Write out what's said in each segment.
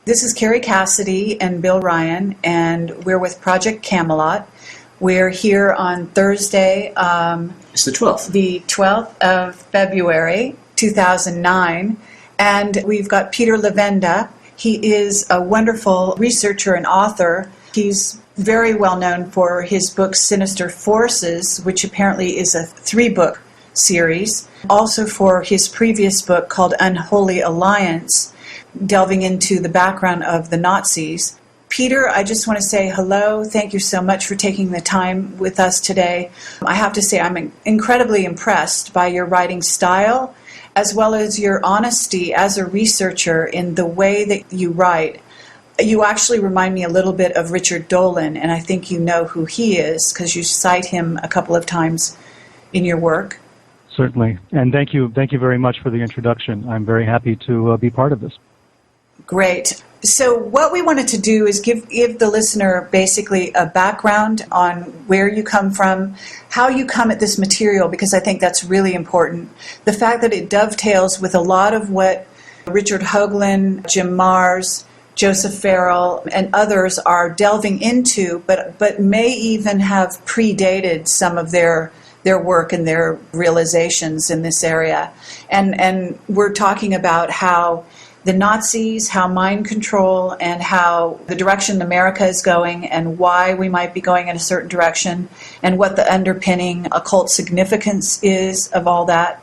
This is Carrie Cassidy and Bill Ryan, and we're with Project Camelot. We're here on Thursday. It's the 12th. The 12th of February, 2009. And we've got Peter Levenda. He is a wonderful researcher and author. He's very well known for his book Sinister Forces, which apparently is a 3-book series. Also for his previous book called Unholy Alliance, delving into the background of the Nazis. Peter, I just want to say hello. Thank you so much for taking the time with us today. I have to say I'm incredibly impressed by your writing style, as well as your honesty as a researcher in the way that you write. You actually remind me a little bit of Richard Dolan, and I think you know who he is because you cite him a couple of times in your work. Certainly, and thank you very much for the introduction. I'm very happy to be part of this. Great. So what we wanted to do is give the listener basically a background on where you come from, how you come at this material, because I think that's really important. The fact that it dovetails with a lot of what Richard Hoagland, Jim Marrs, Joseph Farrell, and others are delving into, but may even have predated some of their work and their realizations in this area. And we're talking about how the Nazis, how mind control, and how the direction America is going and why we might be going in a certain direction, and what the underpinning occult significance is of all that.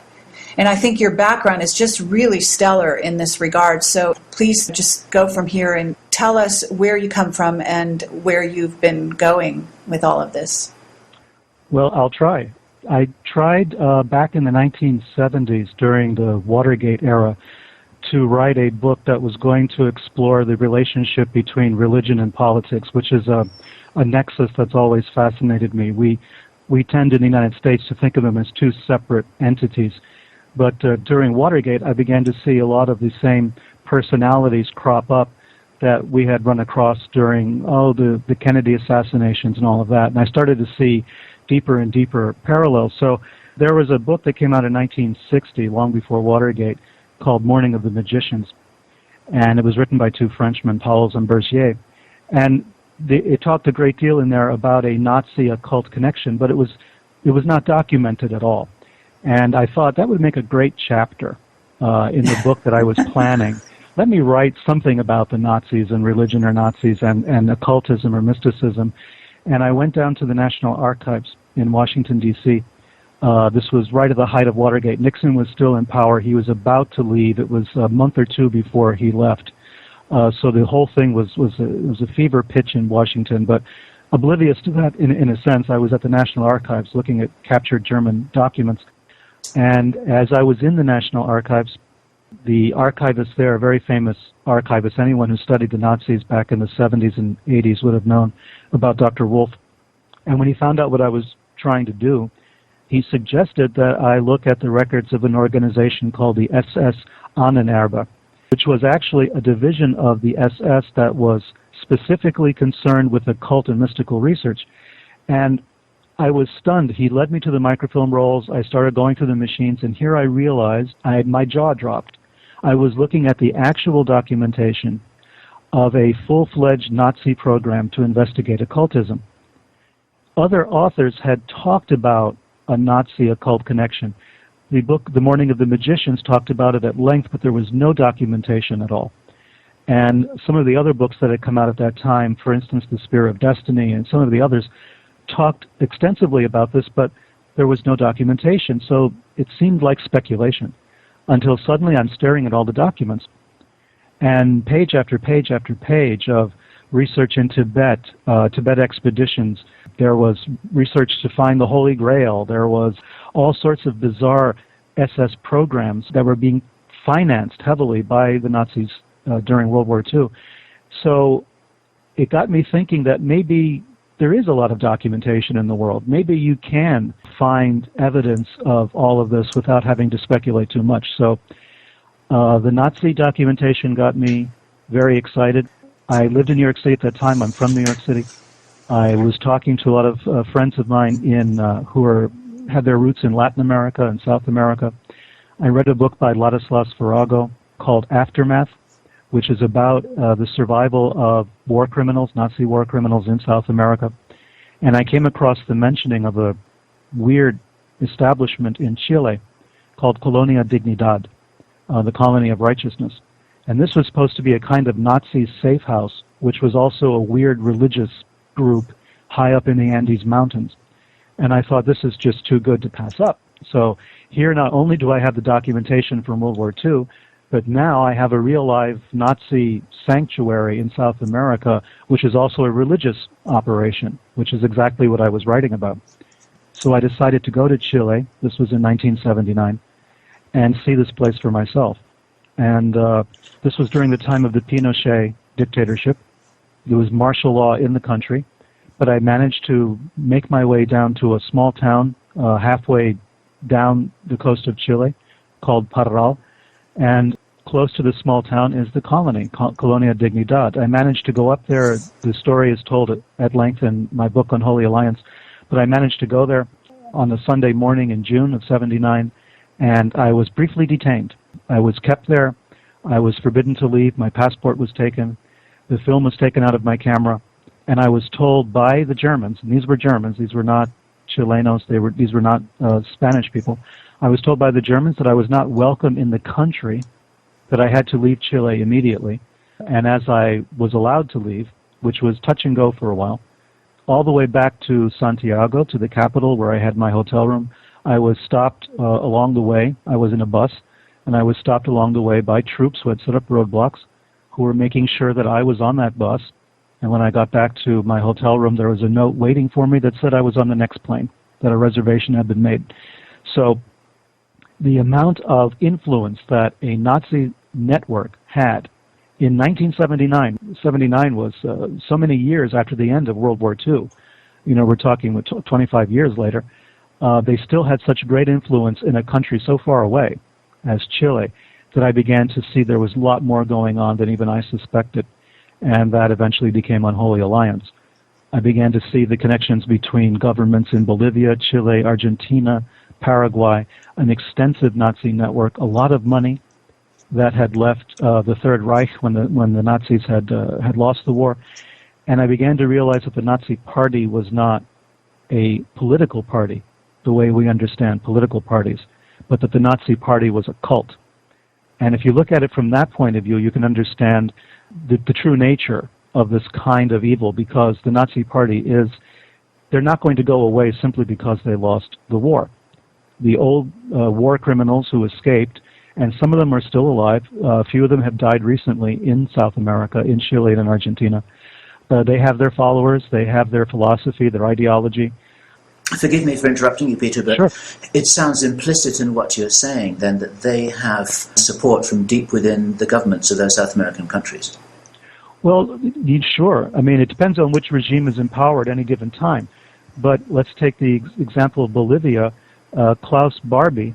And I think your background is just really stellar in this regard. So please just go from here and tell us where you come from and where you've been going with all of this. Well, I'll try. I tried back in the 1970s during the Watergate era to write a book that was going to explore the relationship between religion and politics, which is a nexus that's always fascinated me. We tend in the United States to think of them as two separate entities, but during Watergate I began to see a lot of the same personalities crop up that we had run across during the Kennedy assassinations and all of that, and I started to see deeper and deeper parallels. So there was a book that came out in 1960, long before Watergate, called Morning of the Magicians, and it was written by two Frenchmen, Pauwels and Bergier, and it talked a great deal in there about a Nazi occult connection, but it was not documented at all. And I thought that would make a great chapter in the book that I was planning. Let me write something about the Nazis and religion or Nazis and occultism or mysticism. And I went down to the National Archives in Washington, D.C. This was right at the height of Watergate. Nixon was still in power. He was about to leave. It was a month or two before he left. So the whole thing was a fever pitch in Washington. But oblivious to that, in a sense, I was at the National Archives looking at captured German documents. And as I was in the National Archives, the archivist there, a very famous archivist, anyone who studied the Nazis back in the 70s and 80s would have known about Dr. Wolf. And when he found out what I was trying to do, he suggested that I look at the records of an organization called the SS Ahnenerbe, which was actually a division of the SS that was specifically concerned with occult and mystical research. And I was stunned. He led me to the microfilm rolls. I started going through the machines, and here I realized my jaw dropped. I was looking at the actual documentation of a full-fledged Nazi program to investigate occultism. Other authors had talked about a Nazi occult connection. The book, The Morning of the Magicians, talked about it at length, but there was no documentation at all. And some of the other books that had come out at that time, for instance, The Spear of Destiny and some of the others, talked extensively about this, but there was no documentation, so it seemed like speculation, until suddenly I'm staring at all the documents. And page after page after page of research in Tibet, Tibet expeditions. There was research to find the Holy Grail. There was all sorts of bizarre SS programs that were being financed heavily by the Nazis during World War II. So it got me thinking that maybe there is a lot of documentation in the world. Maybe you can find evidence of all of this without having to speculate too much. So the Nazi documentation got me very excited. I lived in New York City at that time. I'm from New York City. I was talking to a lot of friends of mine who had their roots in Latin America and South America. I read a book by Ladislas Virago called Aftermath, which is about the survival of war criminals, Nazi war criminals in South America. And I came across the mentioning of a weird establishment in Chile called Colonia Dignidad, the colony of righteousness. And this was supposed to be a kind of Nazi safe house, which was also a weird religious group high up in the Andes Mountains. And I thought, this is just too good to pass up. So here not only do I have the documentation from World War II, but now I have a real live Nazi sanctuary in South America, which is also a religious operation, which is exactly what I was writing about. So I decided to go to Chile, this was in 1979, and see this place for myself. And this was during the time of the Pinochet dictatorship. There was martial law in the country, but I managed to make my way down to a small town halfway down the coast of Chile called Parral, and close to this small town is the colony, Colonia Dignidad. I managed to go up there. The story is told at length in my book, Unholy Alliance, but I managed to go there on a Sunday morning in June of '79, and I was briefly detained. I was kept there. I was forbidden to leave. My passport was taken. The film was taken out of my camera, and I was told by the Germans, and these were Germans, these were not Chilenos, these were not Spanish people. I was told by the Germans that I was not welcome in the country, that I had to leave Chile immediately. And as I was allowed to leave, which was touch and go for a while, all the way back to Santiago, to the capital where I had my hotel room, I was stopped along the way. I was in a bus, and I was stopped along the way by troops who had set up roadblocks, who were making sure that I was on that bus. And when I got back to my hotel room, there was a note waiting for me that said I was on the next plane, that a reservation had been made. So the amount of influence that a Nazi network had in 1979, 79 was so many years after the end of World War II. You know, we're talking 25 years later. They still had such great influence in a country so far away as Chile that I began to see there was a lot more going on than even I suspected. And that eventually became Unholy Alliance. I began to see the connections between governments in Bolivia, Chile, Argentina, Paraguay, an extensive Nazi network, a lot of money that had left the Third Reich when the Nazis had lost the war. And I began to realize that the Nazi Party was not a political party, the way we understand political parties, but that the Nazi Party was a cult. And if you look at it from that point of view, you can understand the true nature of this kind of evil, because the Nazi Party they're not going to go away simply because they lost the war. The old war criminals who escaped, and some of them are still alive, a few of them have died recently in South America, in Chile and in Argentina. They have their followers, they have their philosophy, their ideology. Forgive me for interrupting you, Peter, but sure. It sounds implicit in what you're saying, then, that they have support from deep within the governments of those South American countries. Well, sure. I mean, it depends on which regime is in power at any given time. But let's take the example of Bolivia. Klaus Barbie,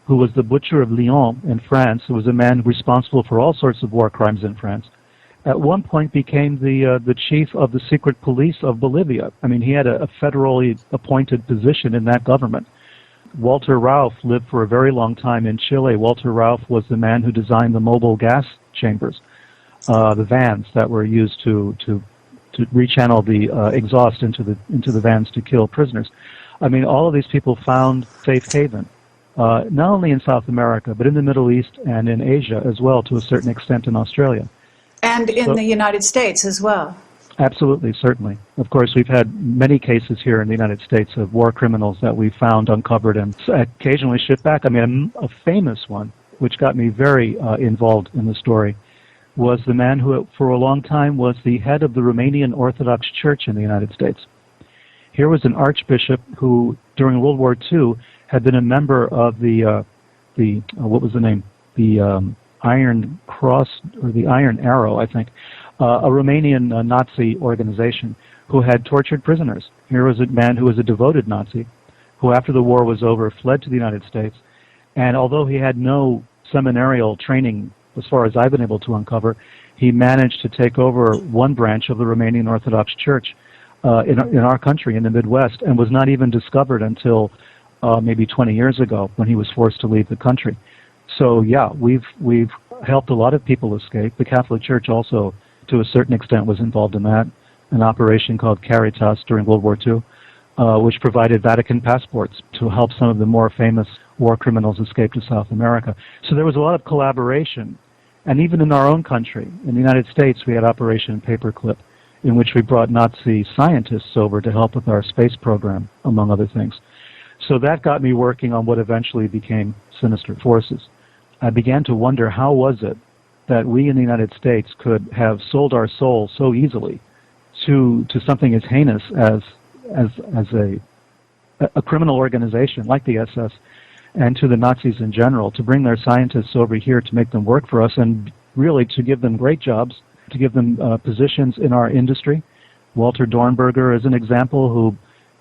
who was the butcher of Lyon in France, who was a man responsible for all sorts of war crimes in France, at one point became the chief of the secret police of Bolivia. I mean, he had a federally appointed position in that government. Walter Rauff lived for a very long time in Chile. Walter Rauff was the man who designed the mobile gas chambers, the vans that were used to rechannel the exhaust into the vans to kill prisoners. I mean, all of these people found safe haven, not only in South America, but in the Middle East and in Asia as well, to a certain extent in Australia. And in the United States as well. Absolutely, certainly. Of course, we've had many cases here in the United States of war criminals that we found, uncovered, and occasionally shipped back. I mean, a famous one, which got me very involved in the story, was the man who, for a long time, was the head of the Romanian Orthodox Church in the United States. Here was an archbishop who, during World War II, had been a member of the what was the name? The Iron Cross, or the Iron Arrow, I think, a Romanian Nazi organization who had tortured prisoners. Here was a man who was a devoted Nazi, who after the war was over fled to the United States, and although he had no seminarial training, as far as I've been able to uncover, he managed to take over one branch of the Romanian Orthodox Church in our country, in the Midwest, and was not even discovered until maybe 20 years ago when he was forced to leave the country. So yeah, we've helped a lot of people escape. The Catholic Church also, to a certain extent, was involved in that. An operation called Caritas during World War II, which provided Vatican passports to help some of the more famous war criminals escape to South America. So there was a lot of collaboration. And even in our own country, in the United States, we had Operation Paperclip, in which we brought Nazi scientists over to help with our space program, among other things. So that got me working on what eventually became Sinister Forces. I began to wonder, how was it that we in the United States could have sold our soul so easily to something as heinous as a criminal organization like the SS, and to the Nazis in general, to bring their scientists over here to make them work for us, and really to give them great jobs, to give them positions in our industry. Walter Dornberger is an example, who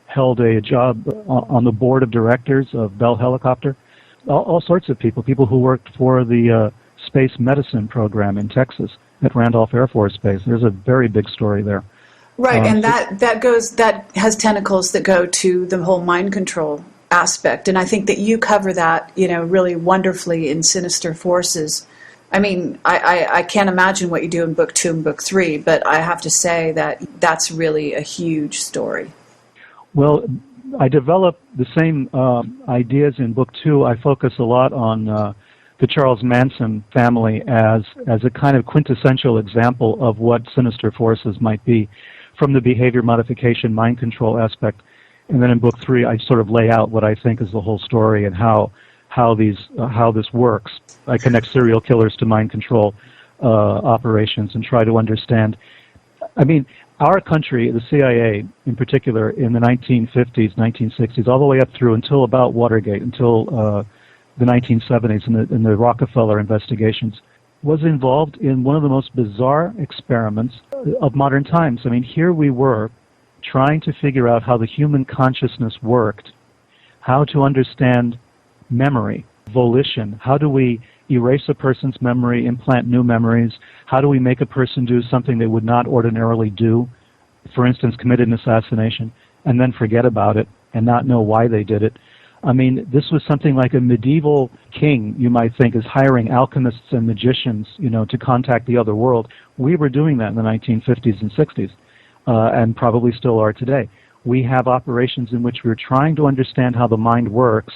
held a job on the board of directors of Bell Helicopter. All sorts of people who worked for the space medicine program in Texas at Randolph Air Force Base. There's a very big story there. Right, and that has tentacles that go to the whole mind control aspect, and I think that you cover that, really wonderfully in Sinister Forces. I mean, I can't imagine what you do in book 2 and book 3, but I have to say that that's really a huge story. Well, I developed the same ideas in book 2. I focus a lot on the Charles Manson family as a kind of quintessential example of what Sinister Forces might be, from the behavior modification, mind control aspect. And then in book 3, I sort of lay out what I think is the whole story and how this works. I connect serial killers to mind control operations and try to understand. I mean, our country, the CIA in particular, in the 1950s, 1960s, all the way up through until about Watergate, until the 1970s in the Rockefeller investigations, was involved in one of the most bizarre experiments of modern times. I mean, here we were trying to figure out how the human consciousness worked, how to understand memory, volition, how do we erase a person's memory, implant new memories, how do we make a person do something they would not ordinarily do, for instance, commit an assassination, and then forget about it and not know why they did it. I mean, this was something like a medieval king, you might think, is hiring alchemists and magicians, to contact the other world. We were doing that in the 1950s and 60s, and probably still are today. We have operations in which we're trying to understand how the mind works,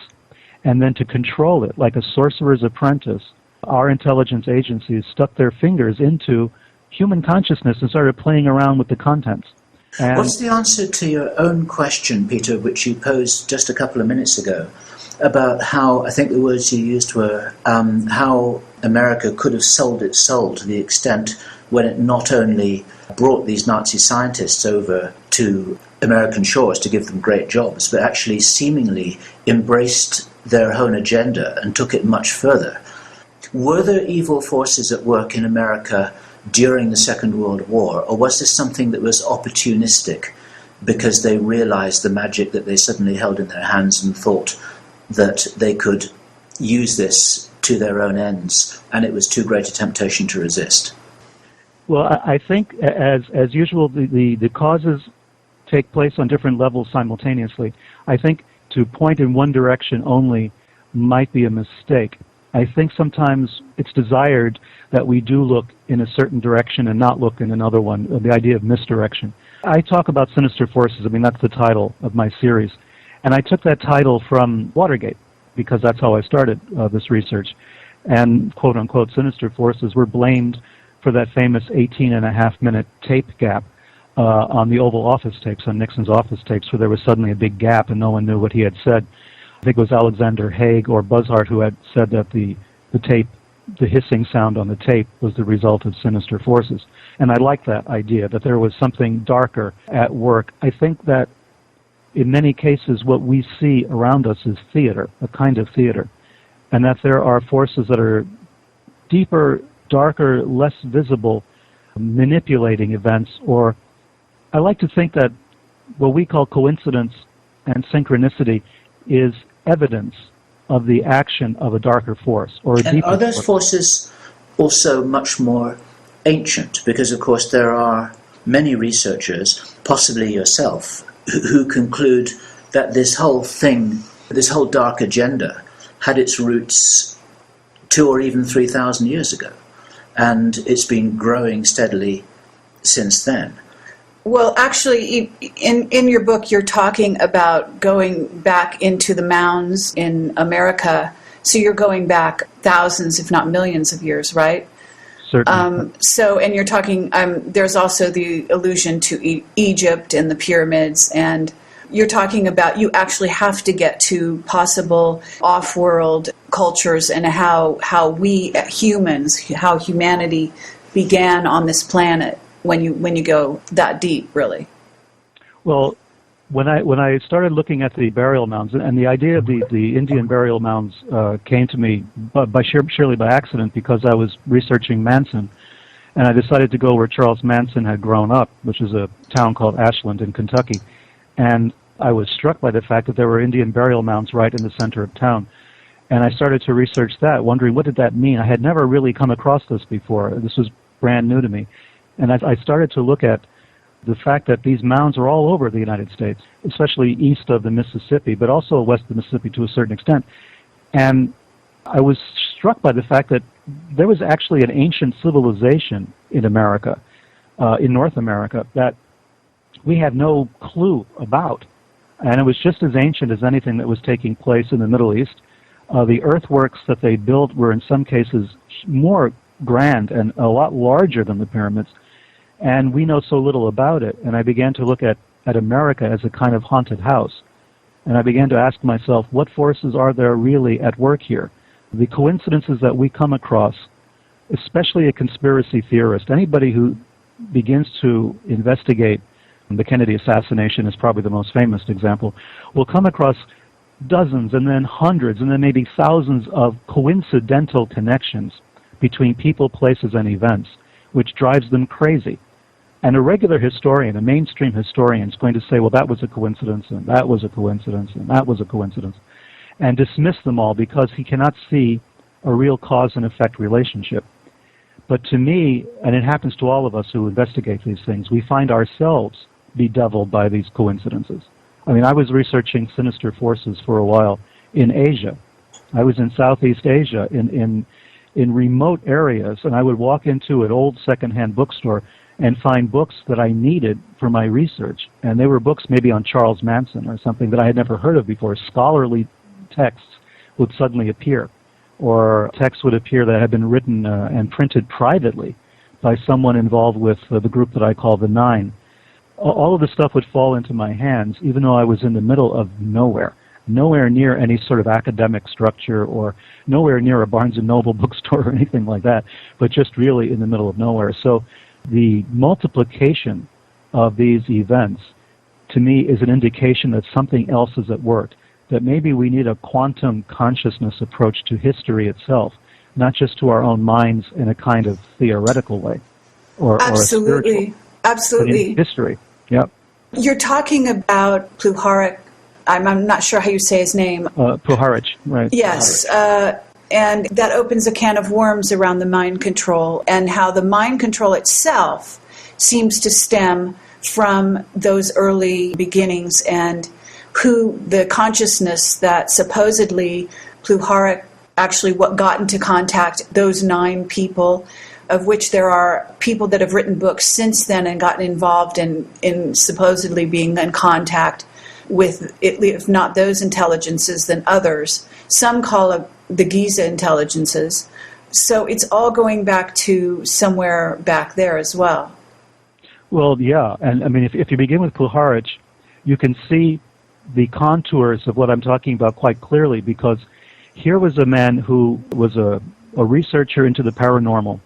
and then to control it, like a sorcerer's apprentice. Our intelligence agencies stuck their fingers into human consciousness and started playing around with the contents. And what's the answer to your own question, Peter, which you posed just a couple of minutes ago, about how, I think the words you used were, how America could have sold its soul to the extent when it not only brought these Nazi scientists over to American shores to give them great jobs, but actually seemingly embraced their own agenda and took it much further. Were there evil forces at work in America during the Second World War, or was this something that was opportunistic because they realized the magic that they suddenly held in their hands and thought that they could use this to their own ends, and it was too great a temptation to resist? Well, I think, as usual, the causes take place on different levels simultaneously. I think to point in one direction only might be a mistake. I think sometimes it's desired that we do look in a certain direction and not look in another one, the idea of misdirection. I talk about Sinister Forces. I mean, that's the title of my series. And I took that title from Watergate, because that's how I started this research. And, quote-unquote, Sinister Forces were blamed for that famous 18-and-a-half-minute tape gap on the Oval Office tapes, on Nixon's office tapes, where there was suddenly a big gap and no one knew what he had said. I think it was Alexander Haig or Buzzard who had said that the tape, the hissing sound on the tape, was the result of Sinister Forces. And I like that idea, that there was something darker at work. I think that in many cases what we see around us is theater, a kind of theater, and that there are forces that are deeper, darker, less visible, manipulating events. Or I like to think that what we call coincidence and synchronicity is evidence of the action of a darker force or a deeper force. And are those forces also much more ancient? Because, of course, there are many researchers, possibly yourself, who conclude that this whole thing, this whole dark agenda, had its roots 2 or even 3,000 years ago. And it's been growing steadily since then. Well, actually, in your book, you're talking about going back into the mounds in America. So you're going back thousands, if not millions of years, right? Certainly. And you're talking, there's also the allusion to Egypt and the pyramids, and you're talking about you actually have to get to possible off-world cultures and how we humans, how humanity began on this planet when you go that deep, really. Well, when I started looking at the burial mounds, and the idea of the Indian burial mounds came to me surely by accident, because I was researching Manson, and I decided to go where Charles Manson had grown up, which is a town called Ashland in Kentucky, and I was struck by the fact that there were Indian burial mounds right in the center of town. And I started to research that, wondering what did that mean. I had never really come across this before. This was brand new to me. And I started to look at the fact that these mounds are all over the United States, especially east of the Mississippi, but also west of the Mississippi to a certain extent. And I was struck by the fact that there was actually an ancient civilization in America, in North America, that we had no clue about. And it was just as ancient as anything that was taking place in the Middle East. The earthworks that they built were in some cases more grand and a lot larger than the pyramids. And we know so little about it. And I began to look at America as a kind of haunted house. And I began to ask myself, what forces are there really at work here? The coincidences that we come across, especially a conspiracy theorist, anybody who begins to investigate the Kennedy assassination is probably the most famous example, will come across dozens and then hundreds and then maybe thousands of coincidental connections between people, places, and events, which drives them crazy. And a regular historian, a mainstream historian, is going to say, well, that was a coincidence, and that was a coincidence, and that was a coincidence, and dismiss them all because he cannot see a real cause and effect relationship. But to me, and it happens to all of us who investigate these things, we find ourselves bedeviled by these coincidences. I mean, I was researching Sinister Forces for a while in Asia. I was in Southeast Asia, in remote areas, and I would walk into an old secondhand bookstore and find books that I needed for my research. And they were books maybe on Charles Manson or something that I had never heard of before. Scholarly texts would suddenly appear, or texts would appear that had been written and printed privately by someone involved with the group that I call the Nine. All of this stuff would fall into my hands, even though I was in the middle of nowhere near any sort of academic structure, or nowhere near a Barnes & Noble bookstore or anything like that, but just really in the middle of nowhere. So the multiplication of these events, to me, is an indication that something else is at work, that maybe we need a quantum consciousness approach to history itself, not just to our own minds in a kind of theoretical way, or a spiritual, absolutely, but in history. Yep. You're talking about Pluharich. I'm not sure how you say his name. Pluharich, right. Yes, and that opens a can of worms around the mind control, and how the mind control itself seems to stem from those early beginnings, and who the consciousness that supposedly Pluharich actually what got into contact, those 9 people, of which there are people that have written books since then and gotten involved in supposedly being in contact with, if not those intelligences, then others. Some call it the Giza intelligences. So it's all going back to somewhere back there as well. Well, yeah. And I mean, if you begin with Pluharich, you can see the contours of what I'm talking about quite clearly, because here was a man who was a researcher into the paranormal,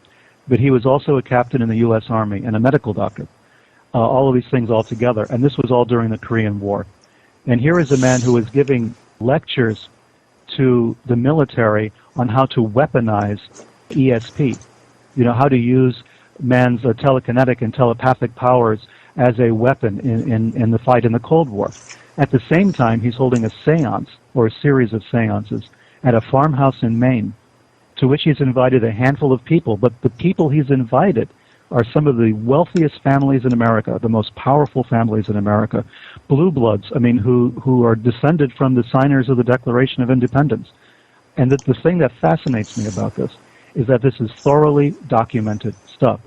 but he was also a captain in the U.S. Army and a medical doctor, all of these things all together. And this was all during the Korean War. And here is a man who was giving lectures to the military on how to weaponize ESP, how to use man's telekinetic and telepathic powers as a weapon in the fight in the Cold War. At the same time, he's holding a seance, or a series of seances, at a farmhouse in Maine, to which he's invited a handful of people. But the people he's invited are some of the wealthiest families in America, the most powerful families in America, blue bloods, who are descended from the signers of the Declaration of Independence. And the thing that fascinates me about this is that this is thoroughly documented stuff.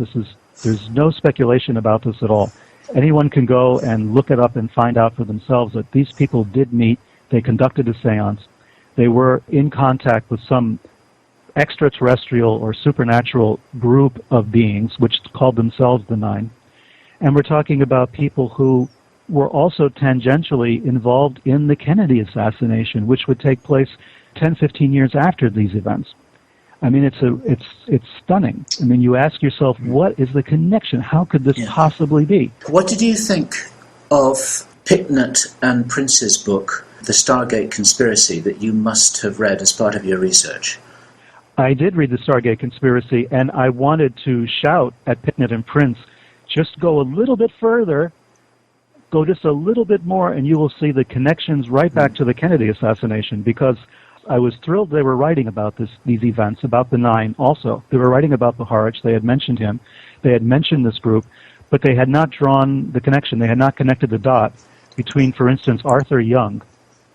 There's no speculation about this at all. Anyone can go and look it up and find out for themselves that these people did meet, they conducted a seance, they were in contact with some extraterrestrial or supernatural group of beings, which called themselves the Nine. And we're talking about people who were also tangentially involved in the Kennedy assassination, which would take place 10, 15 years after these events. I mean, it's stunning. I mean, you ask yourself, what is the connection? How could this possibly be? What did you think of Picknett and Prince's book, The Stargate Conspiracy, that you must have read as part of your research? I did read The Stargate Conspiracy, and I wanted to shout at Picknett and Prince, just go a little bit further, go just a little bit more, and you will see the connections right back to the Kennedy assassination, because I was thrilled they were writing about these events, about the Nine also. They were writing about Puharich. They had mentioned him. They had mentioned this group, but they had not drawn the connection. They had not connected the dot between, for instance, Arthur Young,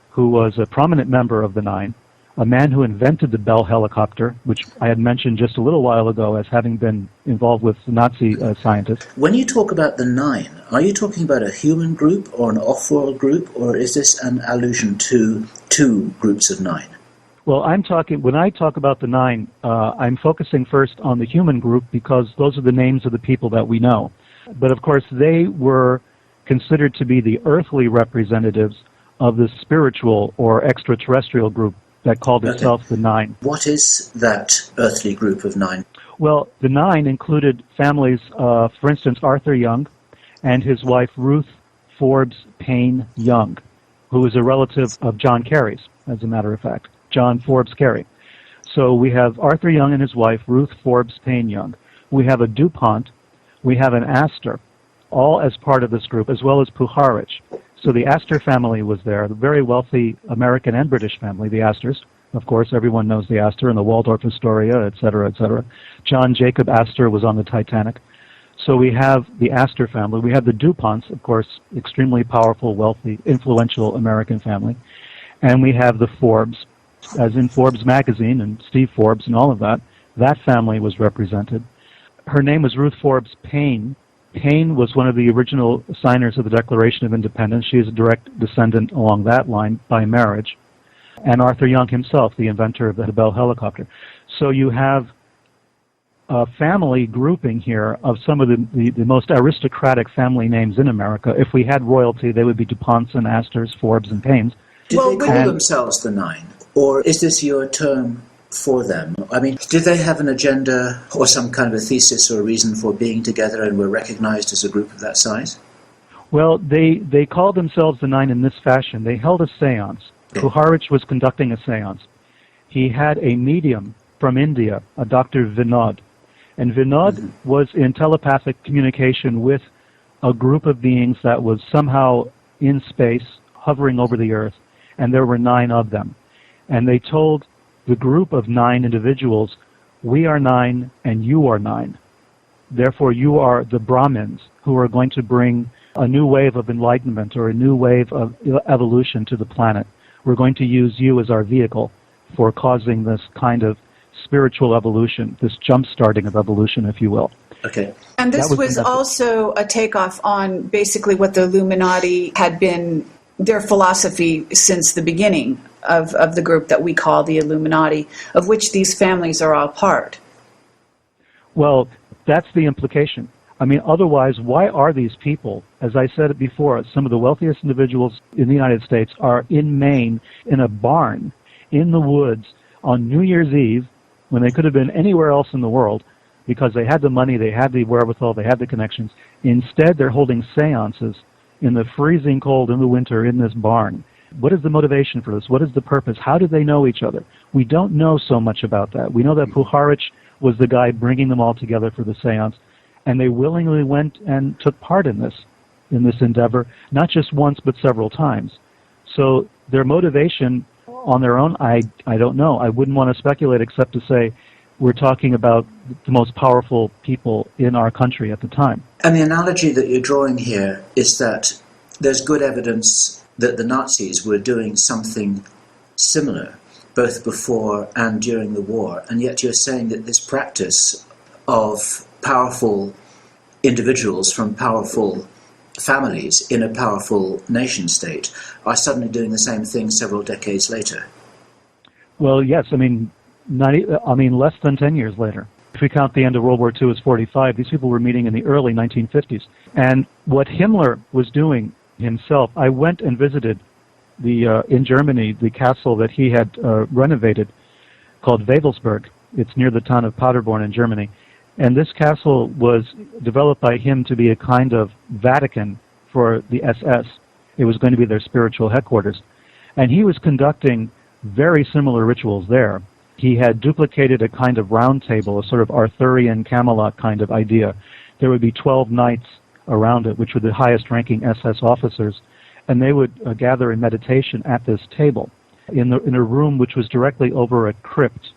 who was a prominent member of the Nine, a man who invented the Bell helicopter, which I had mentioned just a little while ago as having been involved with Nazi scientists. When you talk about the Nine, are you talking about a human group or an off-world group, or is this an allusion to two groups of nine? Well, when I talk about the Nine, I'm focusing first on the human group because those are the names of the people that we know. But of course, they were considered to be the earthly representatives of the spiritual or extraterrestrial group that called itself the Nine. What is that earthly group of nine? Well, the Nine included families, for instance, Arthur Young and his wife Ruth Forbes Payne Young, who was a relative of John Kerry's, as a matter of fact, John Forbes Kerry. So we have Arthur Young and his wife, Ruth Forbes Payne Young. We have a DuPont. We have an Astor, all as part of this group, as well as Puharich. So the Astor family was there, the very wealthy American and British family, the Astors. Of course, everyone knows the Astor and the Waldorf Astoria, et cetera, et cetera. John Jacob Astor was on the Titanic. So we have the Astor family. We have the DuPonts, of course, extremely powerful, wealthy, influential American family. And we have the Forbes, as in Forbes magazine and Steve Forbes and all of that. That family was represented. Her name was Ruth Forbes Payne. Payne was one of the original signers of the Declaration of Independence. She is a direct descendant along that line by marriage. And Arthur Young himself, the inventor of the Bell helicopter. So you have a family grouping here of some of the most aristocratic family names in America. If we had royalty, they would be DuPonts and Astors, Forbes and Paynes. Did they call themselves the Nine? Or is this your term for them? I mean, did they have an agenda or some kind of a thesis or a reason for being together and were recognized as a group of that size? Well, they called themselves the Nine in this fashion. They held a seance. Puharich was conducting a seance. He had a medium from India, a Dr. Vinod. And Vinod was in telepathic communication with a group of beings that was somehow in space, hovering over the earth, and there were 9 of them. And they told the group of 9 individuals, we are 9 and you are 9. Therefore, you are the Brahmins who are going to bring a new wave of enlightenment or a new wave of evolution to the planet. We're going to use you as our vehicle for causing this kind of spiritual evolution, this jump-starting of evolution, if you will. Okay. And this was also a takeoff on basically what the Illuminati had been, their philosophy since the beginning of the group that we call the Illuminati, of which these families are all part. Well, that's the implication. I mean, otherwise, why are these people, as I said it before, some of the wealthiest individuals in the United States are in Maine in a barn in the woods on New Year's Eve when they could have been anywhere else in the world because they had the money, they had the wherewithal, they had the connections. Instead, they're holding seances in the freezing cold in the winter in this barn. What is the motivation for this? What is the purpose? How do they know each other? We don't know so much about that. We know that Puharich was the guy bringing them all together for the seance, and they willingly went and took part in this endeavor, not just once but several times. So their motivation on their own, I don't know. I wouldn't want to speculate except to say we're talking about the most powerful people in our country at the time. And the analogy that you're drawing here is that there's good evidence that the Nazis were doing something similar both before and during the war, and yet you're saying that this practice of powerful individuals from powerful families in a powerful nation state are suddenly doing the same thing several decades later. Well, yes, less than 10 years later. If we count the end of World War II as 45, these people were meeting in the early 1950s. And what Himmler was doing himself, I went and visited in Germany, the castle that he had renovated called Wewelsburg. It's near the town of Paderborn in Germany. And this castle was developed by him to be a kind of Vatican for the SS. It was going to be their spiritual headquarters. And he was conducting very similar rituals there. He had duplicated a kind of round table, a sort of Arthurian Camelot kind of idea. There would be 12 knights around it, which were the highest-ranking SS officers, and they would gather in meditation at this table in a room which was directly over a crypt.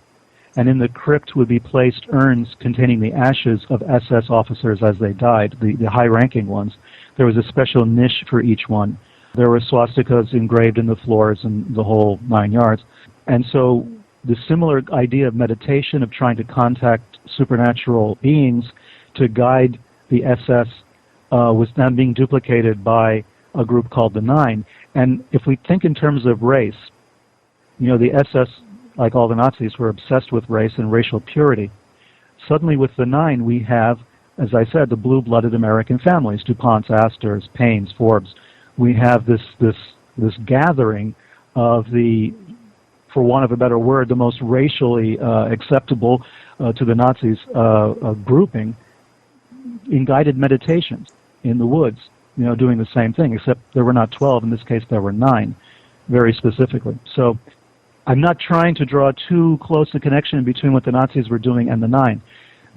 And in the crypt would be placed urns containing the ashes of SS officers as they died, the high-ranking ones. There was a special niche for each one. There were swastikas engraved in the floors and the whole 9 yards. And so the similar idea of meditation, of trying to contact supernatural beings to guide the SS, was now being duplicated by a group called the Nine. And if we think in terms of race, the SS, like all the Nazis, were obsessed with race and racial purity. Suddenly with the Nine, we have, as I said, the blue-blooded American families, DuPonts, Astors, Paynes, Forbes. We have this gathering of the, for want of a better word, the most racially acceptable to the Nazis grouping in guided meditations in the woods, doing the same thing, except there were not 12. In this case, there were 9, very specifically. So I'm not trying to draw too close a connection between what the Nazis were doing and the Nine.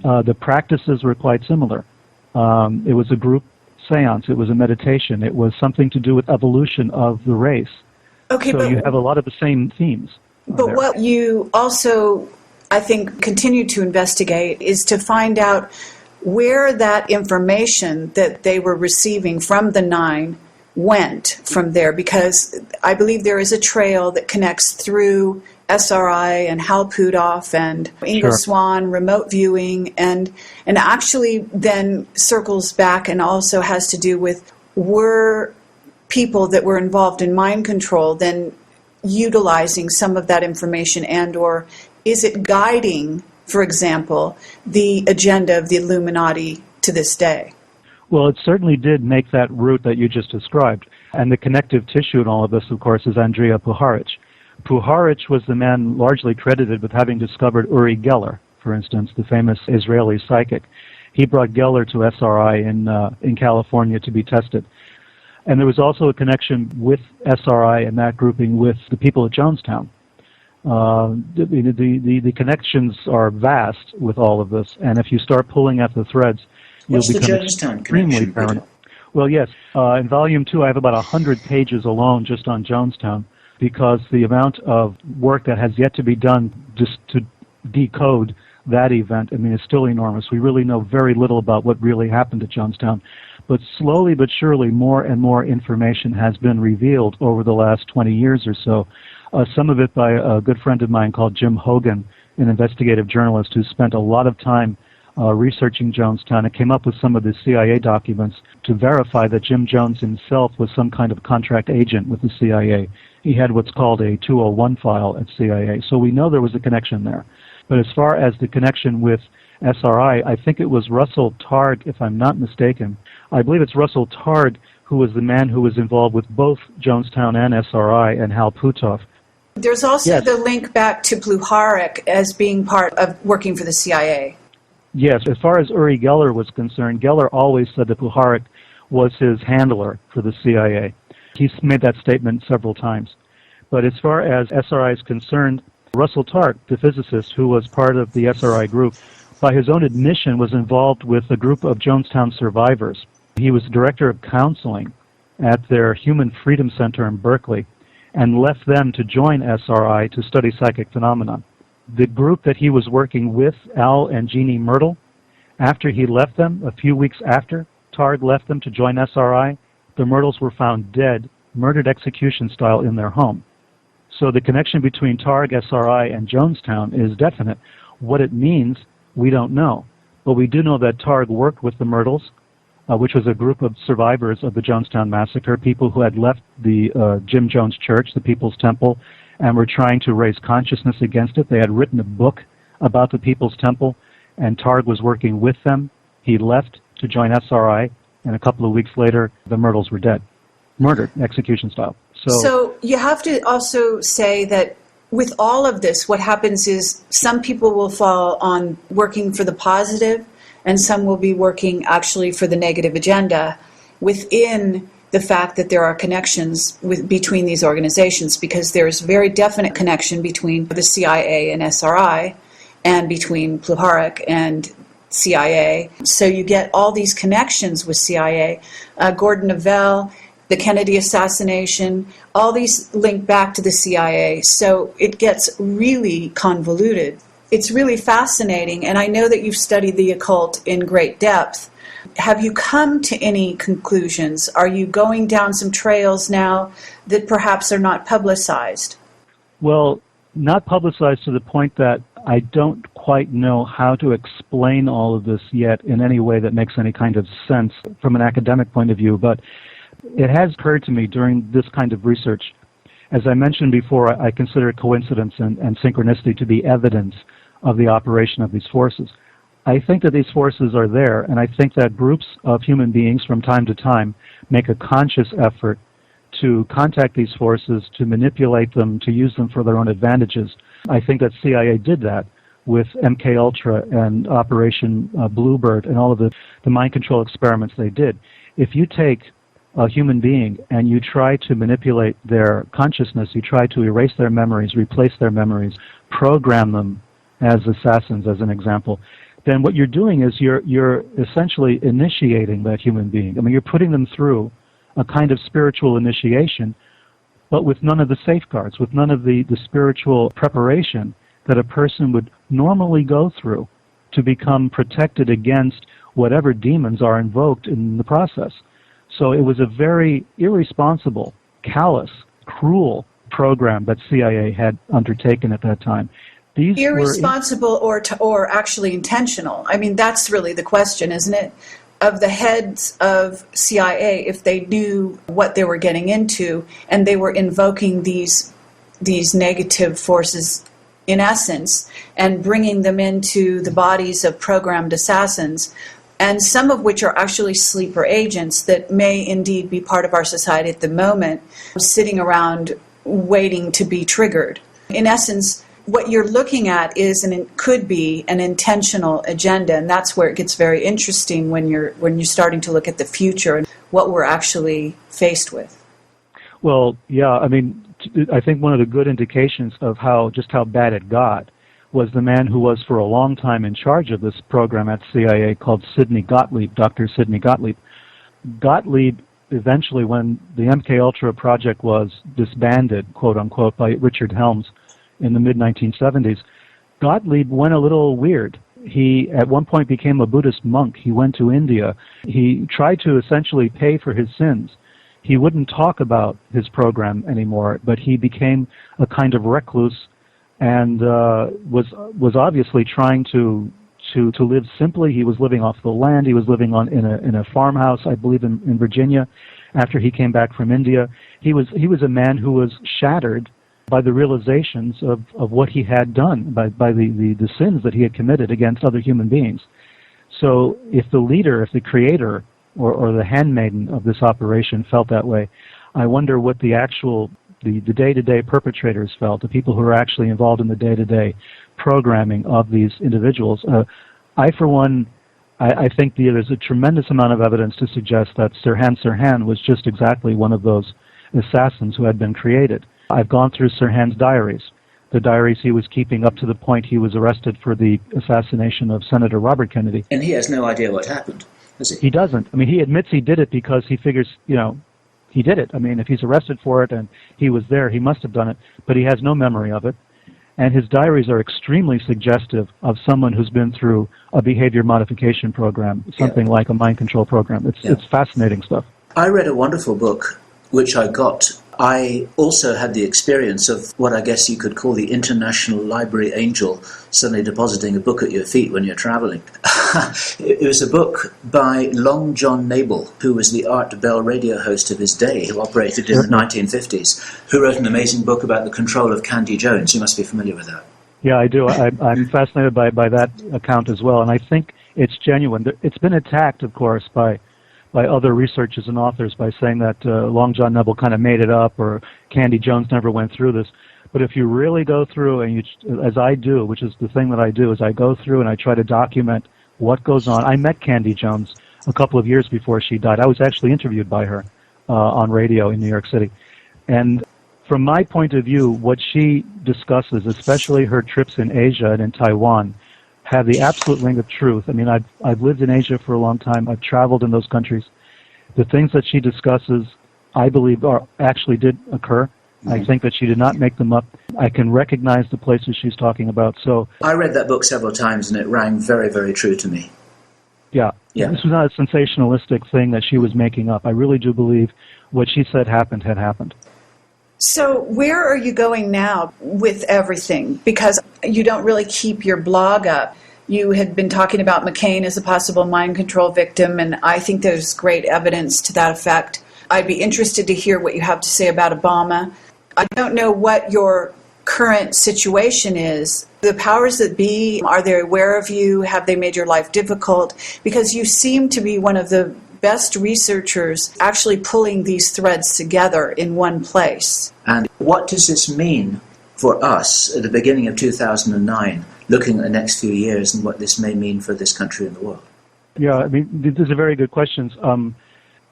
The practices were quite similar. It was a group seance. It was a meditation. It was something to do with evolution of the race. Okay, so you have a lot of the same themes. But there. What you also, I think, continue to investigate is to find out where that information that they were receiving from the Nine went from there, because I believe there is a trail that connects through SRI and Hal Puthoff and Inga Swan, remote viewing, and actually then circles back and also has to do with, were people that were involved in mind control then utilizing some of that information, and or is it guiding, for example, the agenda of the Illuminati to this day? Well, it certainly did make that route that you just described. And the connective tissue in all of this, of course, is Andrija Puharich. Puharich was the man largely credited with having discovered Uri Geller, for instance, the famous Israeli psychic. He brought Geller to SRI in California to be tested. And there was also a connection with SRI and that grouping with the people at Jonestown. The connections are vast with all of this, and if you start pulling at the threads, What's you'll become extremely paranoid. Well, yes. In Volume 2, I have about 100 pages alone just on Jonestown, because the amount of work that has yet to be done just to decode that event, is still enormous. We really know very little about what really happened at Jonestown. But slowly but surely, more and more information has been revealed over the last 20 years or so. Some of it by a good friend of mine called Jim Hogan, an investigative journalist who spent a lot of time researching Jonestown and came up with some of the CIA documents to verify that Jim Jones himself was some kind of contract agent with the CIA. He had what's called a 201 file at CIA. So we know there was a connection there. But as far as the connection with SRI, I think it was Russell Targ, if I'm not mistaken. I believe it's Russell Targ who was the man who was involved with both Jonestown and SRI and Hal Puthoff. There's also the link back to Puharich as being part of working for the CIA. Yes, as far as Uri Geller was concerned, Geller always said that Puharich was his handler for the CIA. He's made that statement several times. But as far as SRI is concerned, Russell Targ, the physicist who was part of the SRI group, by his own admission was involved with a group of Jonestown survivors. He was director of counseling at their Human Freedom Center in Berkeley and left them to join SRI to study psychic phenomena. The group that he was working with, Al and Jeannie Myrtle, after he left them, a few weeks after Targ left them to join SRI, the Myrtles were found dead, murdered execution style in their home. So the connection between Targ, SRI, and Jonestown is definite. What it means, we don't know. But we do know that Targ worked with the Myrtles, which was a group of survivors of the Jonestown Massacre, people who had left the Jim Jones Church, the People's Temple, and were trying to raise consciousness against it. They had written a book about the People's Temple, and Targ was working with them. He left to join SRI, and a couple of weeks later, the Myrtles were dead. Murdered, execution style. So you have to also say that with all of this, what happens is some people will fall on working for the positive, and some will be working actually for the negative agenda within the fact that there are connections between these organizations, because there's very definite connection between the CIA and SRI and between Pluharic and CIA. So you get all these connections with CIA. Gordon Neville, the Kennedy assassination, all these link back to the CIA. So it gets really convoluted. It's really fascinating, and I know that you've studied the occult in great depth. Have you come to any conclusions? Are you going down some trails now that perhaps are not publicized? Well, not publicized to the point that I don't quite know how to explain all of this yet in any way that makes any kind of sense from an academic point of view, but it has occurred to me during this kind of research. As I mentioned before, I consider coincidence and synchronicity to be evidence of the operation of these forces. I think that these forces are there, and I think that groups of human beings from time to time make a conscious effort to contact these forces, to manipulate them, to use them for their own advantages. I think that CIA did that with MK-Ultra and Operation Bluebird and all of the mind control experiments they did. If you take a human being and you try to manipulate their consciousness, you try to erase their memories, replace their memories, program them as assassins, as an example, then what you're doing is you're essentially initiating that human being. I mean, you're putting them through a kind of spiritual initiation, but with none of the safeguards, with none of the spiritual preparation that a person would normally go through to become protected against whatever demons are invoked in the process. So it was a very irresponsible, callous, cruel program that CIA had undertaken at that time. These irresponsible or actually intentional? I mean, that's really the question, isn't it? Of the heads of CIA, if they knew what they were getting into and they were invoking these negative forces in essence and bringing them into the bodies of programmed assassins, and some of which are actually sleeper agents that may indeed be part of our society at the moment, sitting around waiting to be triggered. In essence, what you're looking at is could be an intentional agenda, and that's where it gets very interesting when you're starting to look at the future and what we're actually faced with. Well, yeah, I mean, I think one of the good indications of how bad it got was the man who was for a long time in charge of this program at CIA called Sidney Gottlieb, Dr. Sidney Gottlieb. Gottlieb, eventually, when the MKUltra project was disbanded, quote unquote, by Richard Helms in the mid-1970s, Gottlieb went a little weird. He, at one point, became a Buddhist monk. He went to India. He tried to essentially pay for his sins. He wouldn't talk about his program anymore, but he became a kind of recluse and was obviously trying to live simply. He was living off the land. He was living in a farmhouse, I believe, in Virginia. After he came back from India, he was a man who was shattered by the realizations of what he had done, by the sins that he had committed against other human beings. So if the leader, if the creator, or the handmaiden of this operation felt that way, I wonder what the day-to-day perpetrators felt, the people who are actually involved in the day-to-day programming of these individuals. I, for one, I think there's a tremendous amount of evidence to suggest that Sirhan was just exactly one of those assassins who had been created. I've gone through Sirhan's diaries, the diaries he was keeping up to the point he was arrested for the assassination of Senator Robert Kennedy. And he has no idea what happened, does he? He doesn't. I mean, he admits he did it because he figures, he did it. I mean, if he's arrested for it and he was there, he must have done it, but he has no memory of it. And his diaries are extremely suggestive of someone who's been through a behavior modification program, something like a mind control program. It's fascinating stuff. I read a wonderful book, which I got I also had the experience of what I guess you could call the International Library Angel suddenly depositing a book at your feet when you're traveling. It was a book by Long John Nabel, who was the Art Bell radio host of his day, who operated in the 1950s, who wrote an amazing book about the control of Candy Jones. You must be familiar with that. Yeah, I do. I'm fascinated by that account as well, and I think it's genuine. It's been attacked, of course, by other researchers and authors by saying that Long John Nebel kind of made it up, or Candy Jones never went through this. But if you really go through, and as I do, which is the thing that I do, is I go through and I try to document what goes on. I met Candy Jones a couple of years before she died. I was actually interviewed by her on radio in New York City. And from my point of view, what she discusses, especially her trips in Asia and in Taiwan, have the absolute ring of truth. I mean, I've lived in Asia for a long time. I've traveled in those countries. The things that she discusses, I believe, actually did occur. Mm-hmm. I think that she did not make them up. I can recognize the places she's talking about. So I read that book several times, and it rang very, very true to me. Yeah. This was not a sensationalistic thing that she was making up. I really do believe what she said had happened. So where are you going now with everything? Because you don't really keep your blog up. You had been talking about McCain as a possible mind control victim, and I think there's great evidence to that effect. I'd be interested to hear what you have to say about Obama. I don't know what your current situation is. The powers that be, are they aware of you? Have they made your life difficult? Because you seem to be one of the best researchers actually pulling these threads together in one place. And what does this mean for us at the beginning of 2009, looking at the next few years and what this may mean for this country and the world? Yeah, I mean, these are very good questions.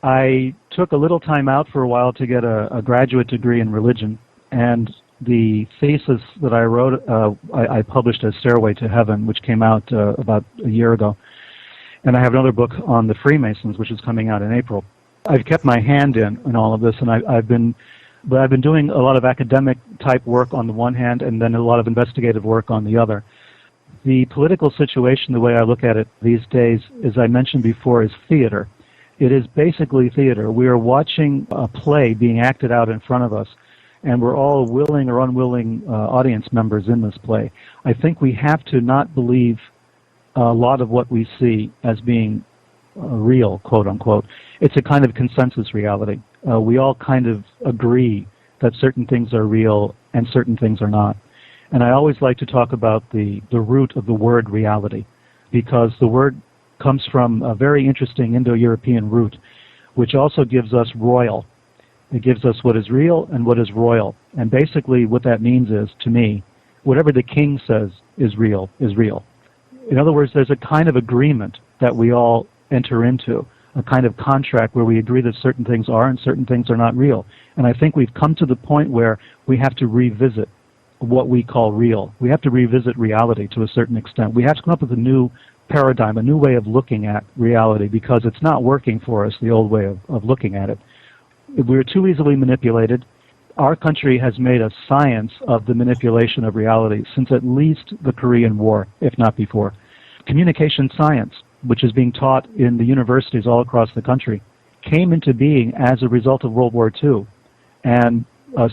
I took a little time out for a while to get a graduate degree in religion, and the thesis that I wrote, I published as Stairway to Heaven, which came out about a year ago. And I have another book on the Freemasons, which is coming out in April. I've kept my hand in all of this, and I've been doing a lot of academic type work on the one hand, and then a lot of investigative work on the other. The political situation, the way I look at it these days, as I mentioned before, is theater. It is basically theater. We are watching a play being acted out in front of us, and we're all willing or unwilling audience members in this play. I think we have to not believe a lot of what we see as being real, quote unquote. It's a kind of consensus reality. We all kind of agree that certain things are real and certain things are not. And I always like to talk about the root of the word reality, because the word comes from a very interesting Indo-European root, which also gives us royal. It gives us what is real and what is royal. And basically what that means is, to me, whatever the king says is real, is real. In other words, there's a kind of agreement that we all enter into, a kind of contract where we agree that certain things are and certain things are not real. And I think we've come to the point where we have to revisit what we call real. We have to revisit reality to a certain extent. We have to come up with a new paradigm, a new way of looking at reality, because it's not working for us, the old way of looking at it. We're too easily manipulated. Our country has made a science of the manipulation of reality since at least the Korean War, if not before. Communication science, which is being taught in the universities all across the country, came into being as a result of World War II and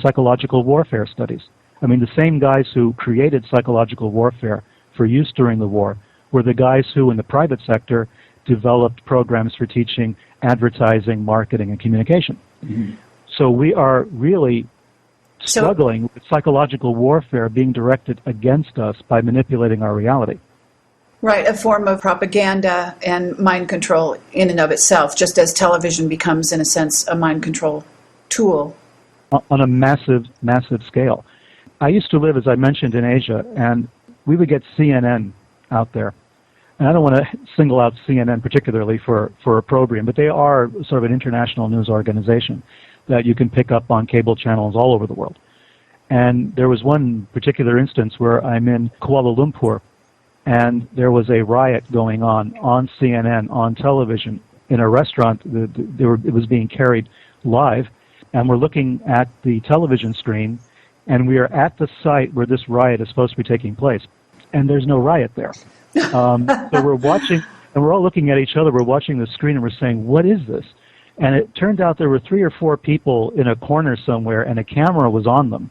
psychological warfare studies. I mean, the same guys who created psychological warfare for use during the war were the guys who, in the private sector, developed programs for teaching advertising, marketing, and communication. Mm-hmm. So we are really struggling with psychological warfare being directed against us by manipulating our reality. Right, a form of propaganda and mind control in and of itself, just as television becomes, in a sense, a mind control tool. On a massive, massive scale. I used to live, as I mentioned, in Asia, and we would get CNN out there. And I don't want to single out CNN particularly for opprobrium, but they are sort of an international news organization that you can pick up on cable channels all over the world. And there was one particular instance where I'm in Kuala Lumpur, and there was a riot going on CNN, on television, in a restaurant. It was being carried live, and we're looking at the television screen, and we are at the site where this riot is supposed to be taking place, and there's no riot there. So we're watching, and we're all looking at each other. We're watching the screen, and we're saying, "What is this?" And it turned out there were 3 or 4 people in a corner somewhere, and a camera was on them.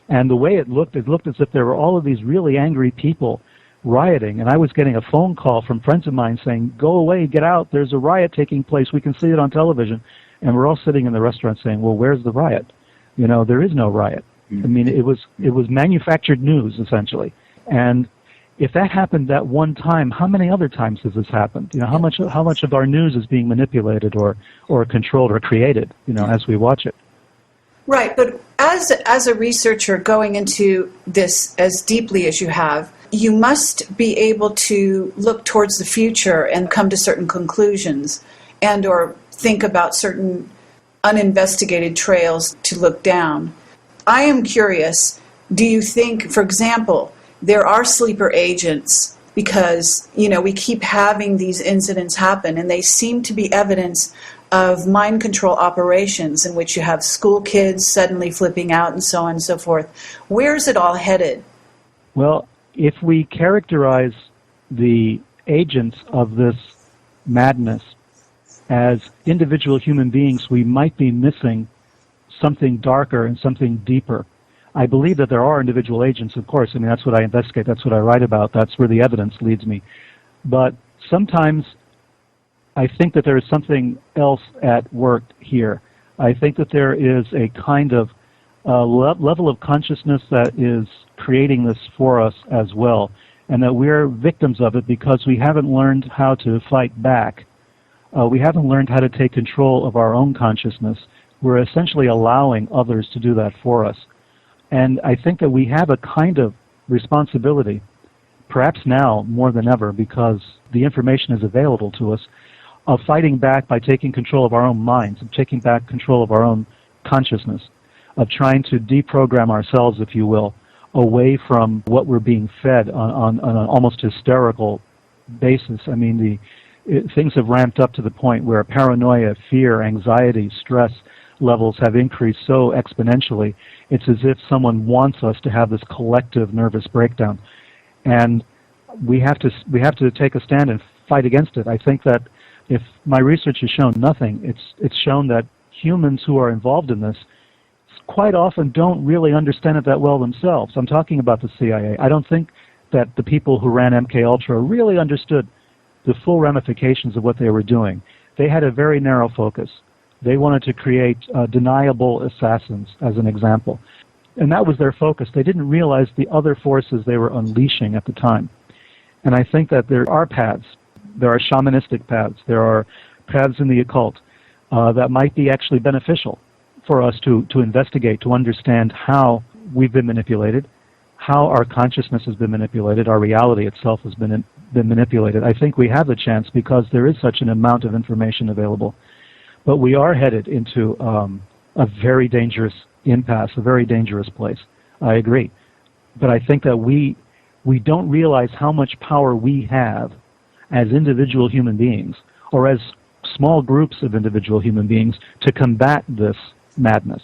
And the way it looked as if there were all of these really angry people rioting. And I was getting a phone call from friends of mine saying, "Go away, get out, there's a riot taking place, we can see it on television." And we're all sitting in the restaurant saying, "Well, where's the riot? You know, there is no riot." I mean, it was manufactured news, essentially. And if that happened that one time, how many other times has this happened? You know, how much of our news is being manipulated or controlled or created, you know, as we watch it? Right, but as a researcher going into this as deeply as you have, you must be able to look towards the future and come to certain conclusions and or think about certain uninvestigated trails to look down. I am curious, do you think, for example, there are sleeper agents because, you know, we keep having these incidents happen and they seem to be evidence of mind control operations in which you have school kids suddenly flipping out and so on and so forth. Where's it all headed? Well, if we characterize the agents of this madness as individual human beings, we might be missing something darker and something deeper. I believe that there are individual agents, of course. I mean, that's what I investigate, that's what I write about, that's where the evidence leads me. But sometimes I think that there is something else at work here. I think that there is a kind of level of consciousness that is creating this for us as well, and that we're victims of it because we haven't learned how to fight back. We haven't learned how to take control of our own consciousness. We're essentially allowing others to do that for us. And I think that we have a kind of responsibility, perhaps now more than ever because the information is available to us, of fighting back by taking control of our own minds, of taking back control of our own consciousness, of trying to deprogram ourselves, if you will, away from what we're being fed on an almost hysterical basis. I mean, things have ramped up to the point where paranoia, fear, anxiety, stress levels have increased so exponentially. It's as if someone wants us to have this collective nervous breakdown. And we have to take a stand and fight against it. I think that if my research has shown nothing, it's shown that humans who are involved in this quite often don't really understand it that well themselves. I'm talking about the CIA. I don't think that the people who ran MKUltra really understood the full ramifications of what they were doing. They had a very narrow focus. They wanted to create deniable assassins, as an example. And that was their focus. They didn't realize the other forces they were unleashing at the time. And I think that there are paths. There are shamanistic paths. There are paths in the occult that might be actually beneficial for us to investigate, to understand how we've been manipulated, how our consciousness has been manipulated, our reality itself has been manipulated. I think we have the chance because there is such an amount of information available. But we are headed into a very dangerous impasse, a very dangerous place. I agree. But I think that we don't realize how much power we have as individual human beings, or as small groups of individual human beings, to combat this madness.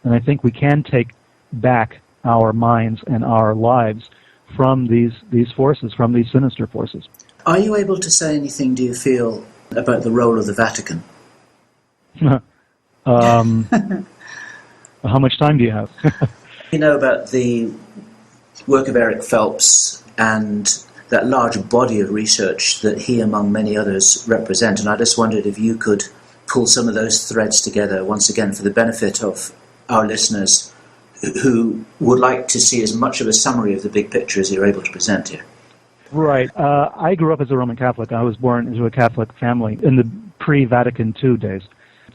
And I think we can take back our minds and our lives from these forces, from these sinister forces. Are you able to say anything, do you feel, about the role of the Vatican? How much time do you have? You know about the work of Eric Phelps and that large body of research that he, among many others, represent, and I just wondered if you could pull some of those threads together, once again, for the benefit of our listeners who would like to see as much of a summary of the big picture as you're able to present here. Right. I grew up as a Roman Catholic. I was born into a Catholic family in the pre-Vatican II days.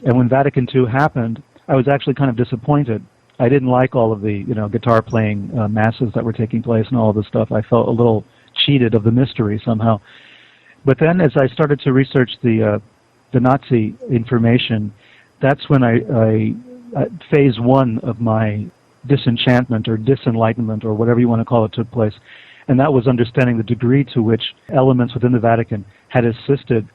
And when Vatican II happened, I was actually kind of disappointed. I didn't like all of the, guitar playing masses that were taking place and all this stuff. I felt a little cheated of the mystery somehow. But then as I started to research the Nazi information, that's when I phase one of my disenchantment or disenlightenment or whatever you want to call it took place. And that was understanding the degree to which elements within the Vatican had assisted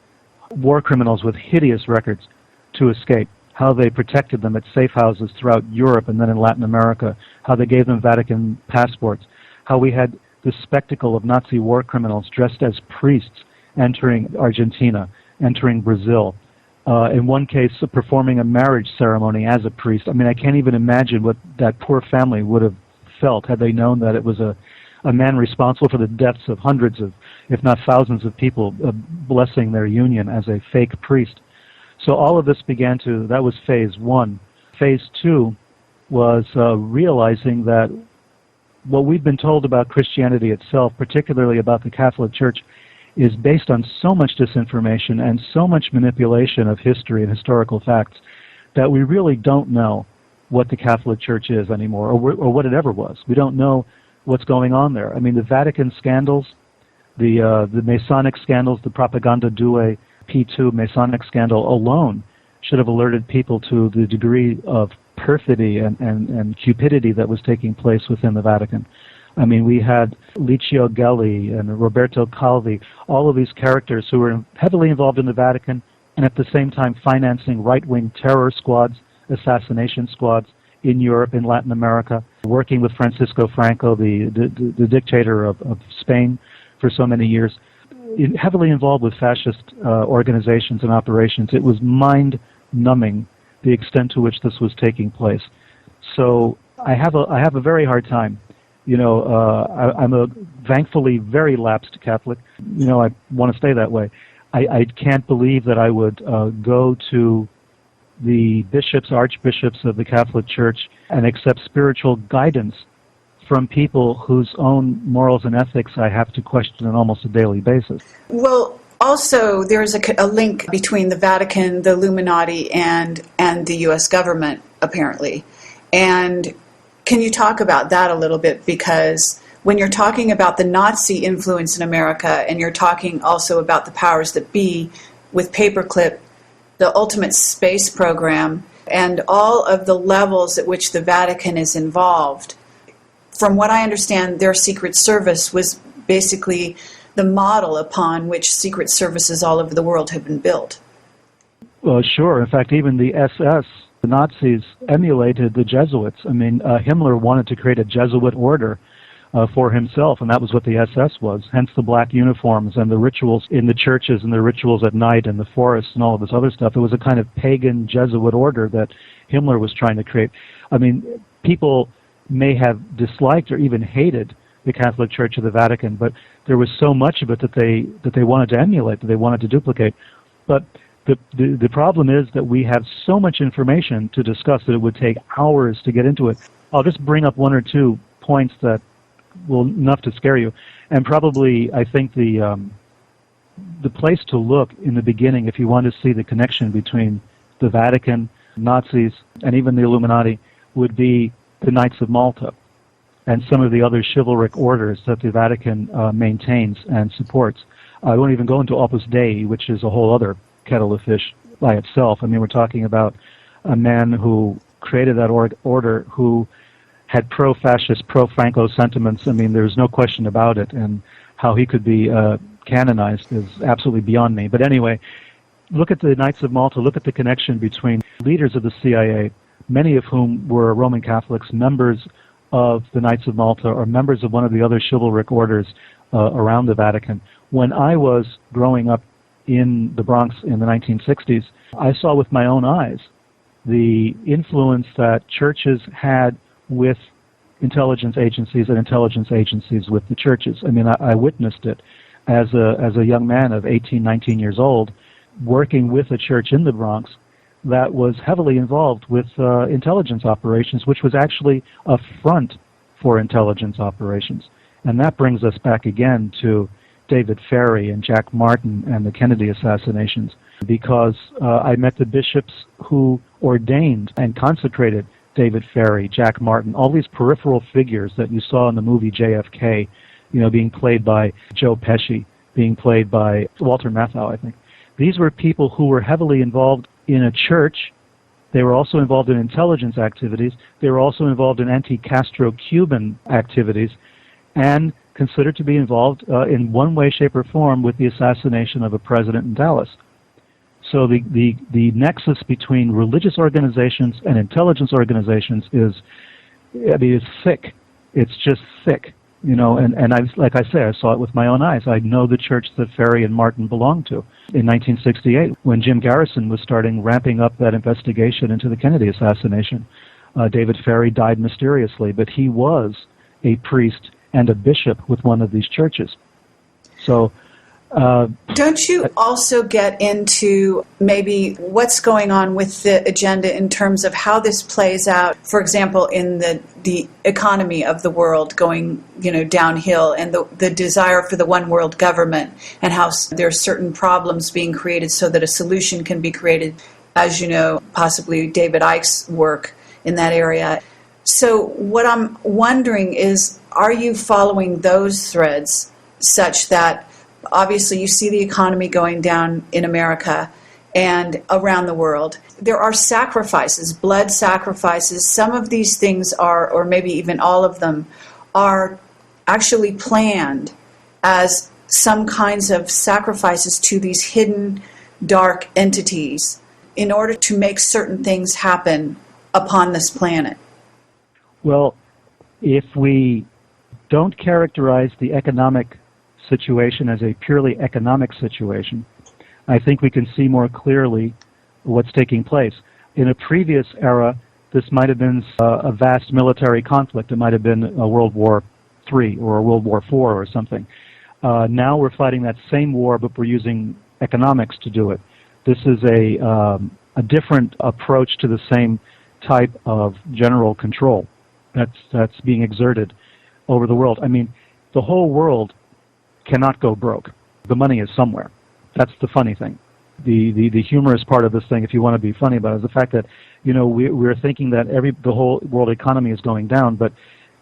war criminals with hideous records to escape, how they protected them at safe houses throughout Europe and then in Latin America, how they gave them Vatican passports, how we had the spectacle of Nazi war criminals dressed as priests entering Argentina, entering Brazil, In one case, performing a marriage ceremony as a priest. I mean, I can't even imagine what that poor family would have felt had they known that it was a man responsible for the deaths of hundreds of, if not thousands of people, blessing their union as a fake priest. So all of this that was phase one. Phase two was realizing that what we've been told about Christianity itself, particularly about the Catholic Church, is based on so much disinformation and so much manipulation of history and historical facts that we really don't know what the Catholic Church is anymore, or what it ever was. We don't know what's going on there. I mean, the Vatican scandals, the Masonic scandals, the Propaganda Due P2 Masonic scandal alone should have alerted people to the degree of perfidy and cupidity that was taking place within the Vatican. I mean, we had Licio Gelli and Roberto Calvi, all of these characters who were heavily involved in the Vatican and at the same time financing right-wing terror squads, assassination squads in Europe, in Latin America, working with Francisco Franco, the dictator of Spain for so many years, heavily involved with fascist organizations and operations. It was mind-numbing the extent to which this was taking place. So I have a very hard time. You know, I'm a thankfully very lapsed Catholic. You know, I want to stay that way. I can't believe that I would go to the bishops, archbishops of the Catholic Church and accept spiritual guidance from people whose own morals and ethics I have to question on almost a daily basis. Well, also, there's a link between the Vatican, the Illuminati, and the U.S. government, apparently. And can you talk about that a little bit? Because when you're talking about the Nazi influence in America, and you're talking also about the powers that be with paperclip, the ultimate space program, and all of the levels at which the Vatican is involved, from what I understand, their Secret Service was basically the model upon which secret services all over the world have been built. Well, sure. In fact, even the SS, the Nazis, emulated the Jesuits. I mean, Himmler wanted to create a Jesuit order for himself, and that was what the SS was, hence the black uniforms and the rituals in the churches and the rituals at night in the forests and all of this other stuff. It was a kind of pagan Jesuit order that Himmler was trying to create. I mean, people may have disliked or even hated the Catholic Church or the Vatican, but there was so much of it that they wanted to emulate, that they wanted to duplicate. But the problem is that we have so much information to discuss that it would take hours to get into it. I'll just bring up one or two points that will enough to scare you. And probably, I think the place to look in the beginning, if you want to see the connection between the Vatican, Nazis, and even the Illuminati, would be the Knights of Malta and some of the other chivalric orders that the Vatican maintains and supports. I won't even go into Opus Dei, which is a whole other kettle of fish by itself. I mean, we're talking about a man who created that order who had pro-fascist, pro-Franco sentiments. I mean, there's no question about it, and how he could be canonized is absolutely beyond me. But anyway, look at the Knights of Malta, look at the connection between leaders of the CIA, many of whom were Roman Catholics, members of the Knights of Malta, or members of one of the other chivalric orders around the Vatican. When I was growing up in the Bronx in the 1960s, I saw with my own eyes the influence that churches had with intelligence agencies and intelligence agencies with the churches. I mean, I witnessed it as a young man of 18, 19 years old, working with a church in the Bronx that was heavily involved with intelligence operations, which was actually a front for intelligence operations. And that brings us back again to David Ferrie and Jack Martin and the Kennedy assassinations, because I met the bishops who ordained and consecrated David Ferrie, Jack Martin, all these peripheral figures that you saw in the movie JFK, you know, being played by Joe Pesci, being played by Walter Matthau, I think. These were people who were heavily involved in a church. They were also involved in intelligence activities. They were also involved in anti-Castro Cuban activities, and considered to be involved in one way, shape, or form with the assassination of a president in Dallas. So the nexus between religious organizations and intelligence organizations is, I mean, it's thick. It's just thick. And like I say, I saw it with my own eyes. I know the church that Ferry and Martin belonged to in 1968 when Jim Garrison was ramping up that investigation into the Kennedy assassination. David Ferry died mysteriously, but he was a priest and a bishop with one of these churches. So, don't you also get into maybe what's going on with the agenda in terms of how this plays out, for example, in the economy of the world going, downhill, and the desire for the one world government, and how there are certain problems being created so that a solution can be created, as you know, possibly David Icke's work in that area. So what I'm wondering is, are you following those threads such that obviously you see the economy going down in America and around the world? There are sacrifices, blood sacrifices. Some of these things are, or maybe even all of them, are actually planned as some kinds of sacrifices to these hidden dark entities in order to make certain things happen upon this planet. Well, if we don't characterize the economic situation as a purely economic situation, I think we can see more clearly what's taking place. In a previous era, this might have been a vast military conflict. It might have been a World War III or a World War IV or something. Now we're fighting that same war, but we're using economics to do it. This is a different approach to the same type of general control that's being exerted over the world. I mean, the whole world cannot go broke. The money is somewhere. That's the funny thing. The humorous part of this thing, if you want to be funny about it, is the fact that, we're thinking that the whole world economy is going down, but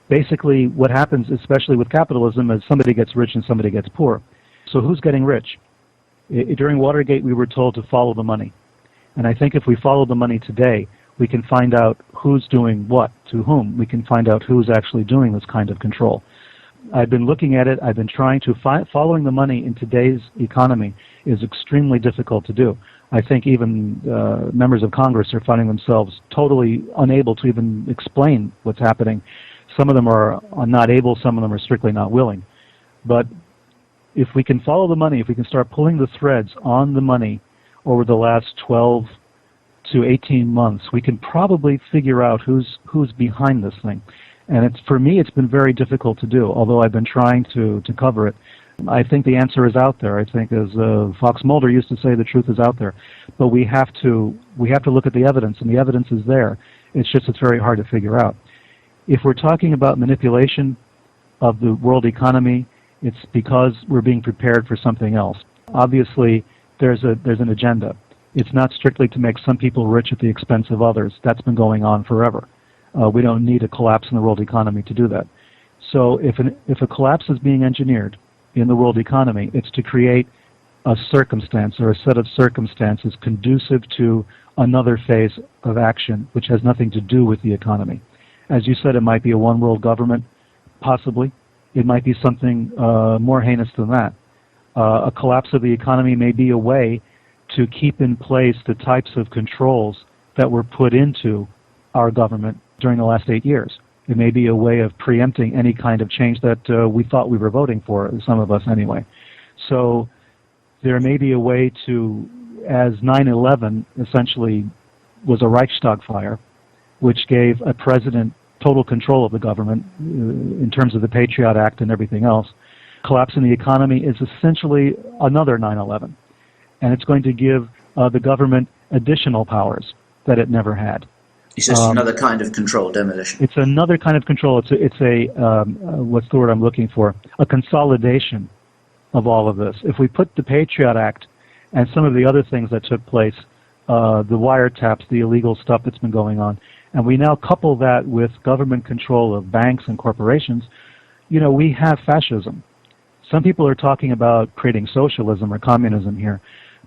basically what happens, especially with capitalism, is somebody gets rich and somebody gets poor. So who's getting rich? During Watergate, we were told to follow the money. And I think if we follow the money today, we can find out who's doing what to whom. We can find out who's actually doing this kind of control. I've been looking at it. I've been trying to following the money in today's economy is extremely difficult to do. I think even members of Congress are finding themselves totally unable to even explain what's happening. Some of them are not able, some of them are strictly not willing. But if we can follow the money, if we can start pulling the threads on the money over the last 12 to 18 months, we can probably figure out who's behind this thing. And for me, it's been very difficult to do, although I've been trying to cover it. I think the answer is out there. I think, as Fox Mulder used to say, the truth is out there. But we have to look at the evidence, and the evidence is there. It's very hard to figure out. If we're talking about manipulation of the world economy, it's because we're being prepared for something else. Obviously, there's an agenda. It's not strictly to make some people rich at the expense of others. That's been going on forever. We don't need a collapse in the world economy to do that. So if a collapse is being engineered in the world economy, it's to create a circumstance or a set of circumstances conducive to another phase of action, which has nothing to do with the economy. As you said, it might be a one world government, possibly. It might be something more heinous than that. A collapse of the economy may be a way to keep in place the types of controls that were put into our government during the last 8 years. It may be a way of preempting any kind of change that we thought we were voting for, some of us anyway. So there may be a way to, as 9/11 essentially was a Reichstag fire, which gave a president total control of the government in terms of the Patriot Act and everything else. Collapse in the economy is essentially another 9/11. And it's going to give the government additional powers that it never had. It's just another kind of control, demolition. It's another kind of control. It's a what's the word I'm looking for? A consolidation of all of this. If we put the Patriot Act and some of the other things that took place, the wiretaps, the illegal stuff that's been going on, and we now couple that with government control of banks and corporations, we have fascism. Some people are talking about creating socialism or communism here,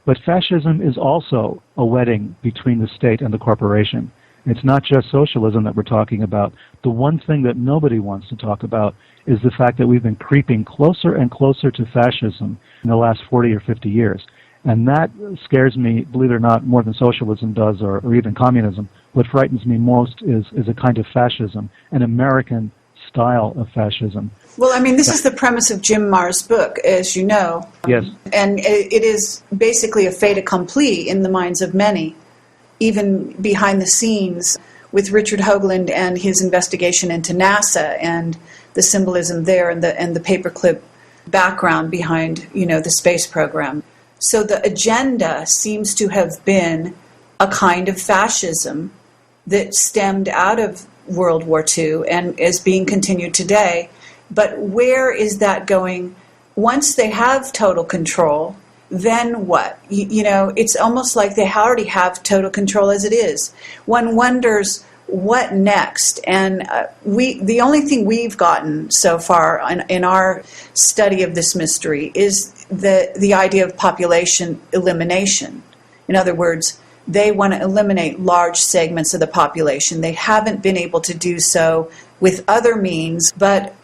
but fascism is also a wedding between the state and the corporation. It's not just socialism that we're talking about. The one thing that nobody wants to talk about is the fact that we've been creeping closer and closer to fascism in the last 40 or 50 years. And that scares me, believe it or not, more than socialism does or even communism. What frightens me most is a kind of fascism, an American style of fascism. Well, I mean, this is the premise of Jim Marr's book, as you know. Yes. And it is basically a fait accompli in the minds of many, even behind the scenes with Richard Hoagland and his investigation into NASA and the symbolism there and the paperclip background behind, the space program. So the agenda seems to have been a kind of fascism that stemmed out of World War II and is being continued today. But where is that going? Once they have total control, then what? It's almost like they already have total control as it is. One wonders what next. And the only thing we've gotten so far in our study of this mystery is the idea of population elimination. In other words, they want to eliminate large segments of the population. They haven't been able to do so with other means, but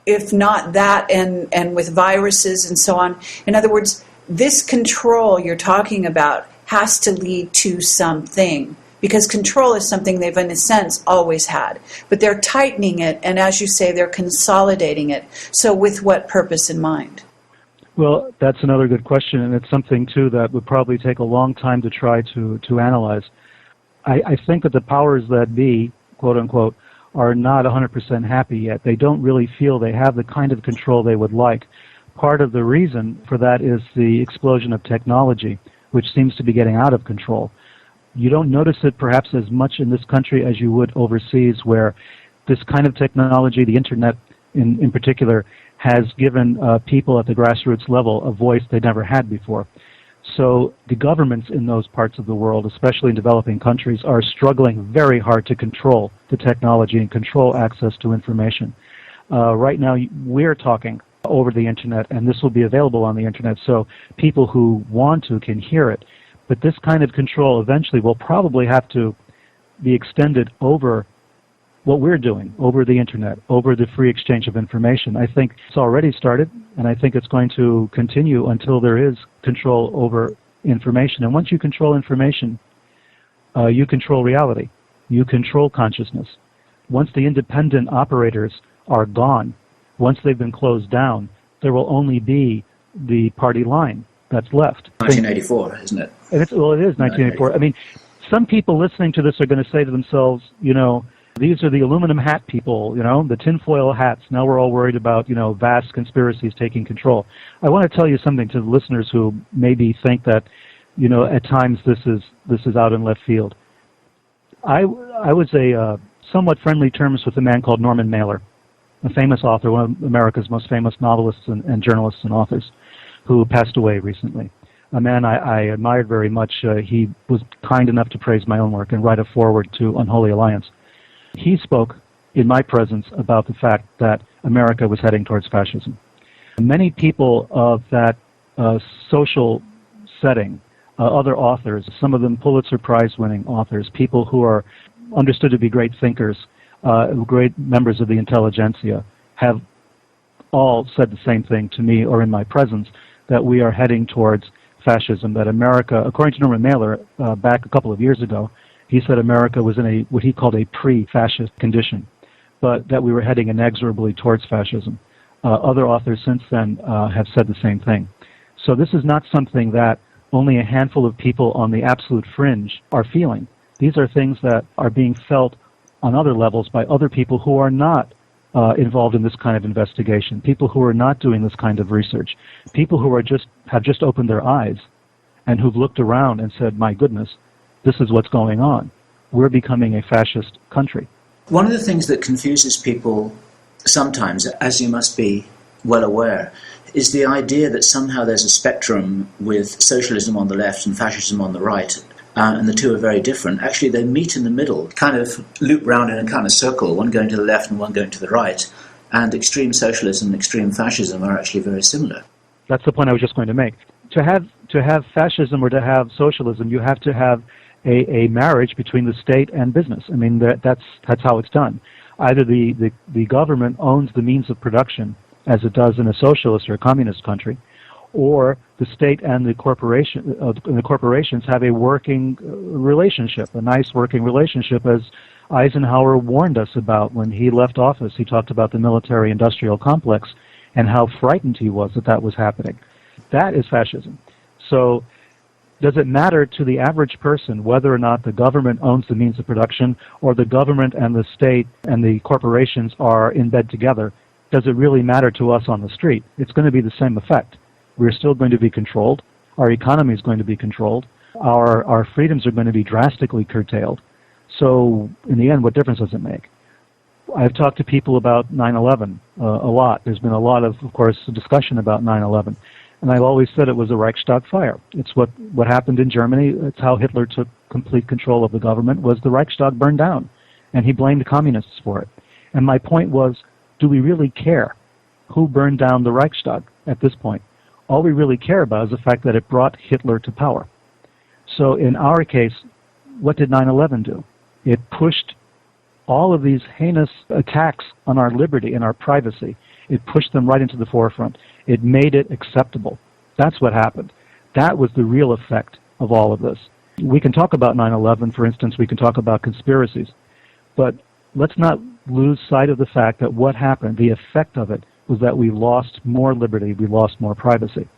if not that, and with viruses and so on. In other words, this control you're talking about has to lead to something, because control is something they've, in a sense, always had. But they're tightening it, and as you say, they're consolidating it. So with what purpose in mind? Well, that's another good question, and it's something, too, that would probably take a long time to try to analyze. I think that the powers that be, quote-unquote, are not 100% happy yet. They don't really feel they have the kind of control they would like. Part of the reason for that is the explosion of technology, which seems to be getting out of control. You don't notice it perhaps as much in this country as you would overseas, where this kind of technology, the internet in particular, has given people at the grassroots level a voice they never had before. So the governments in those parts of the world, especially in developing countries, are struggling very hard to control the technology and control access to information. Right now, we're talking over the internet, and this will be available on the internet, so people who want to can hear it. But this kind of control eventually will probably have to be extended over what we're doing, over the internet, over the free exchange of information. I think it's already started, and I think it's going to continue until there is control over information. And once you control information, you control reality. You control consciousness. Once the independent operators are gone, once they've been closed down, there will only be the party line that's left. 1984, isn't it? And it is 1984. I mean, some people listening to this are going to say to themselves, these are the aluminum hat people, the tinfoil hats. Now we're all worried about, vast conspiracies taking control. I want to tell you something to the listeners who maybe think that, at times this is out in left field. I would say somewhat friendly terms with a man called Norman Mailer, a famous author, one of America's most famous novelists and journalists and authors, who passed away recently. A man I admired very much. He was kind enough to praise my own work and write a foreword to Unholy Alliance. He spoke in my presence about the fact that America was heading towards fascism. Many people of that social setting, other authors, some of them Pulitzer Prize-winning authors, people who are understood to be great thinkers, great members of the intelligentsia, have all said the same thing to me or in my presence, that we are heading towards fascism, that America, according to Norman Mailer, back a couple of years ago, he said America was in what he called a pre-fascist condition, but that we were heading inexorably towards fascism. Other authors since then have said the same thing. So this is not something that only a handful of people on the absolute fringe are feeling. These are things that are being felt on other levels by other people who are not involved in this kind of investigation, people who are not doing this kind of research, people who have just opened their eyes and who've looked around and said, my goodness, this is what's going on. We're becoming a fascist country. One of the things that confuses people sometimes, as you must be well aware, is the idea that somehow there's a spectrum with socialism on the left and fascism on the right, and the two are very different. Actually, they meet in the middle, kind of loop round in a kind of circle, one going to the left and one going to the right, and extreme socialism and extreme fascism are actually very similar. That's the point I was just going to make. To have fascism or to have socialism, you have to have a marriage between the state and business. I mean, that's how it's done. Either the government owns the means of production, as it does in a socialist or a communist country, or the state and the corporations have a working relationship, a nice working relationship, as Eisenhower warned us about when he left office. He talked about the military-industrial complex and how frightened he was that that was happening. That is fascism. So does it matter to the average person whether or not the government owns the means of production or the government and the state and the corporations are in bed together? Does it really matter to us on the street? It's going to be the same effect. We're still going to be controlled. Our economy is going to be controlled. Our freedoms are going to be drastically curtailed. So in the end, what difference does it make? I've talked to people about 9/11 a lot. There's been a lot of course, discussion about 9/11. And I've always said it was a Reichstag fire. It's what happened in Germany. It's how Hitler took complete control of the government, was the Reichstag burned down. And he blamed the communists for it. And my point was, do we really care who burned down the Reichstag at this point? All we really care about is the fact that it brought Hitler to power. So in our case, what did 9/11 do? It pushed all of these heinous attacks on our liberty and our privacy. It pushed them right into the forefront. It made it acceptable. That's what happened. That was the real effect of all of this. We can talk about 9/11, for instance. We can talk about conspiracies. But let's not lose sight of the fact that what happened, the effect of it, was that we lost more liberty, we lost more privacy.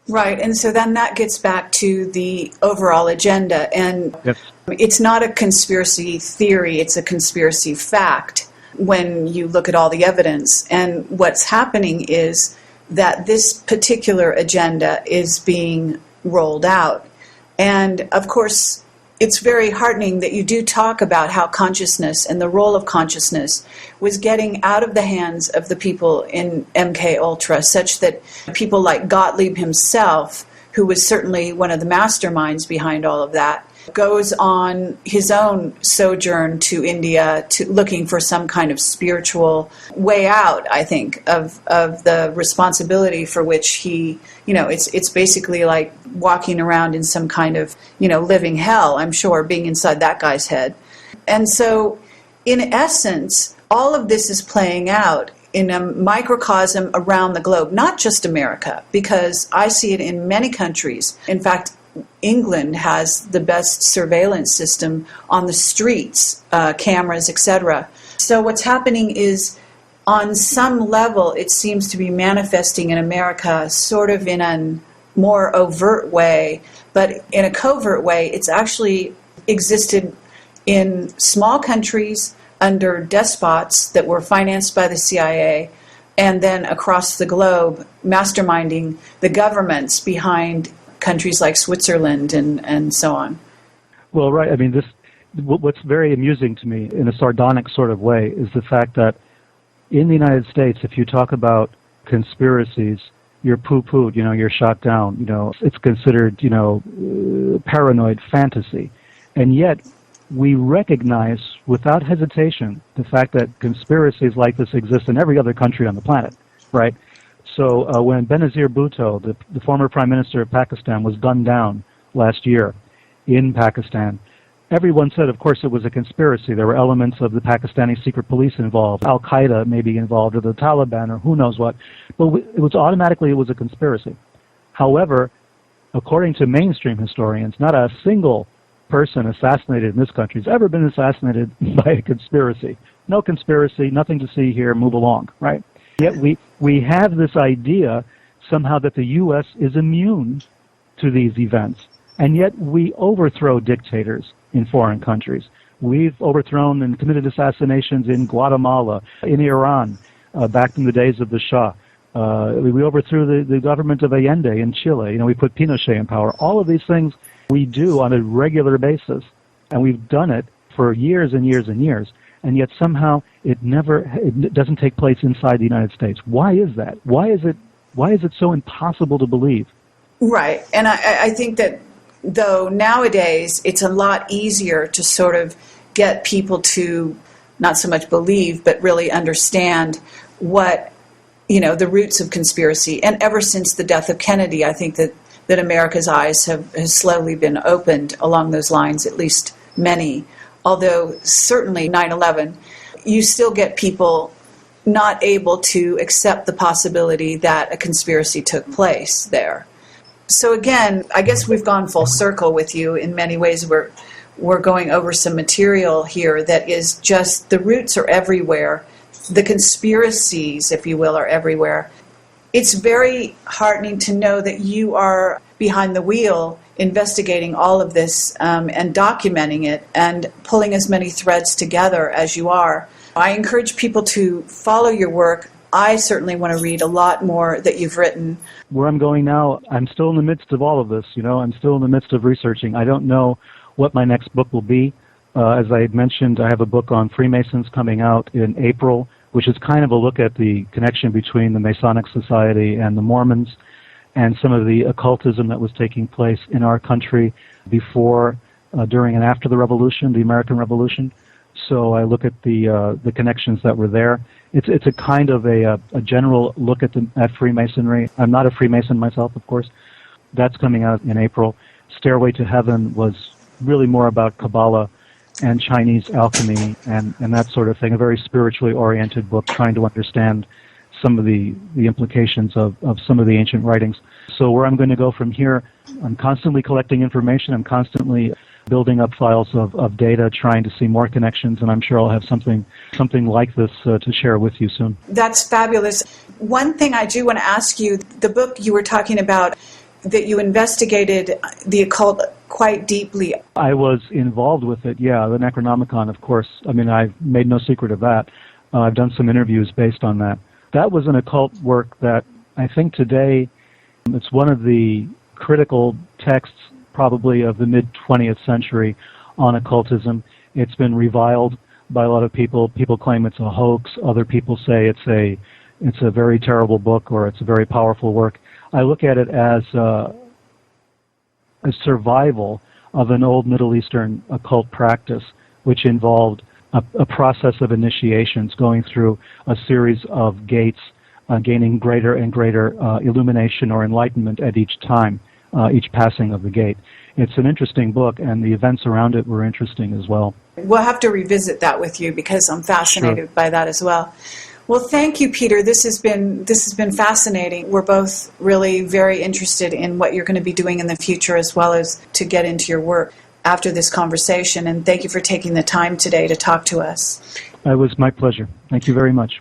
Right, and so then that gets back to the overall agenda. And Yes. It's not a conspiracy theory, it's a conspiracy fact when you look at all the evidence. And what's happening is that this particular agenda is being rolled out. And of course, it's very heartening that you do talk about how consciousness and the role of consciousness was getting out of the hands of the people in MK Ultra, such that people like Gottlieb himself, who was certainly one of the masterminds behind all of that, goes on his own sojourn to India looking for some kind of spiritual way out, I think, of the responsibility for which he, it's basically like walking around in some kind of, living hell, I'm sure, being inside that guy's head. And so, in essence, all of this is playing out in a microcosm around the globe, not just America, because I see it in many countries. In fact, England has the best surveillance system on the streets, cameras, etc. So what's happening is, on some level, it seems to be manifesting in America sort of in a more overt way, but in a covert way, it's actually existed in small countries under despots that were financed by the CIA, and then across the globe, masterminding the governments behind countries like Switzerland and so on. Well, right. I mean, what's very amusing to me in a sardonic sort of way is the fact that in the United States, if you talk about conspiracies, you're poo-pooed, you're shot down, it's considered, paranoid fantasy. And yet, we recognize without hesitation the fact that conspiracies like this exist in every other country on the planet, right? So when Benazir Bhutto, the former Prime Minister of Pakistan, was gunned down last year in Pakistan, everyone said, of course, it was a conspiracy. There were elements of the Pakistani secret police involved, Al-Qaeda maybe involved, or the Taliban, or who knows what. But it was a conspiracy. However, according to mainstream historians, not a single person assassinated in this country has ever been assassinated by a conspiracy. No conspiracy, nothing to see here, move along, right? Yet we have this idea somehow that the U.S. is immune to these events, and yet we overthrow dictators in foreign countries. We've overthrown and committed assassinations in Guatemala, in Iran, back in the days of the Shah. We overthrew the government of Allende in Chile. We put Pinochet in power. All of these things we do on a regular basis, and we've done it for years and years and years. And yet somehow it doesn't take place inside the United States. Why is that? Why is it so impossible to believe? Right. And I think that, though, nowadays it's a lot easier to sort of get people to not so much believe, but really understand what, the roots of conspiracy. And ever since the death of Kennedy, I think that America's eyes have slowly been opened along those lines, at least many. Although certainly 9/11, you still get people not able to accept the possibility that a conspiracy took place there. So again, I guess we've gone full circle with you in many ways. we're going over some material here that is just, the roots are everywhere. The conspiracies, if you will, are everywhere. It's very heartening to know that you are behind the wheel investigating all of this and documenting it and pulling as many threads together as you are. I encourage people to follow your work. I certainly want to read a lot more that you've written. Where I'm going now, I'm still in the midst of all of this. I'm still in the midst of researching. I don't know what my next book will be. As I had mentioned, I have a book on Freemasons coming out in April, which is kind of a look at the connection between the Masonic Society and the Mormons and some of the occultism that was taking place in our country before, during, and after the Revolution, the American Revolution. So I look at the connections that were there. It's a kind of a general look at Freemasonry. I'm not a Freemason myself, of course. That's coming out in April. Stairway to Heaven was really more about Kabbalah and Chinese alchemy and that sort of thing, a very spiritually oriented book trying to understand some of the implications of some of the ancient writings. So where I'm going to go from here, I'm constantly collecting information. I'm constantly building up files of data, trying to see more connections, and I'm sure I'll have something like this to share with you soon. That's fabulous. One thing I do want to ask you, the book you were talking about, that you investigated the occult quite deeply. I was involved with it, yeah, the Necronomicon, of course. I mean, I've made no secret of that. I've done some interviews based on that. That was an occult work that I think today, it's one of the critical texts probably of the mid-20th century on occultism. It's been reviled by a lot of people. People claim it's a hoax. Other people say it's a very terrible book or it's a very powerful work. I look at it as a survival of an old Middle Eastern occult practice, which involved a process of initiations, going through a series of gates, gaining greater and greater illumination or enlightenment at each time, each passing of the gate. It's an interesting book, and the events around it were interesting as well. We'll have to revisit that with you because I'm fascinated by that as well. Well, thank you, Peter. This has been fascinating. We're both really very interested in what you're going to be doing in the future, as well as to get into your work after this conversation. And thank you for taking the time today to talk to us. It was my pleasure. Thank you very much.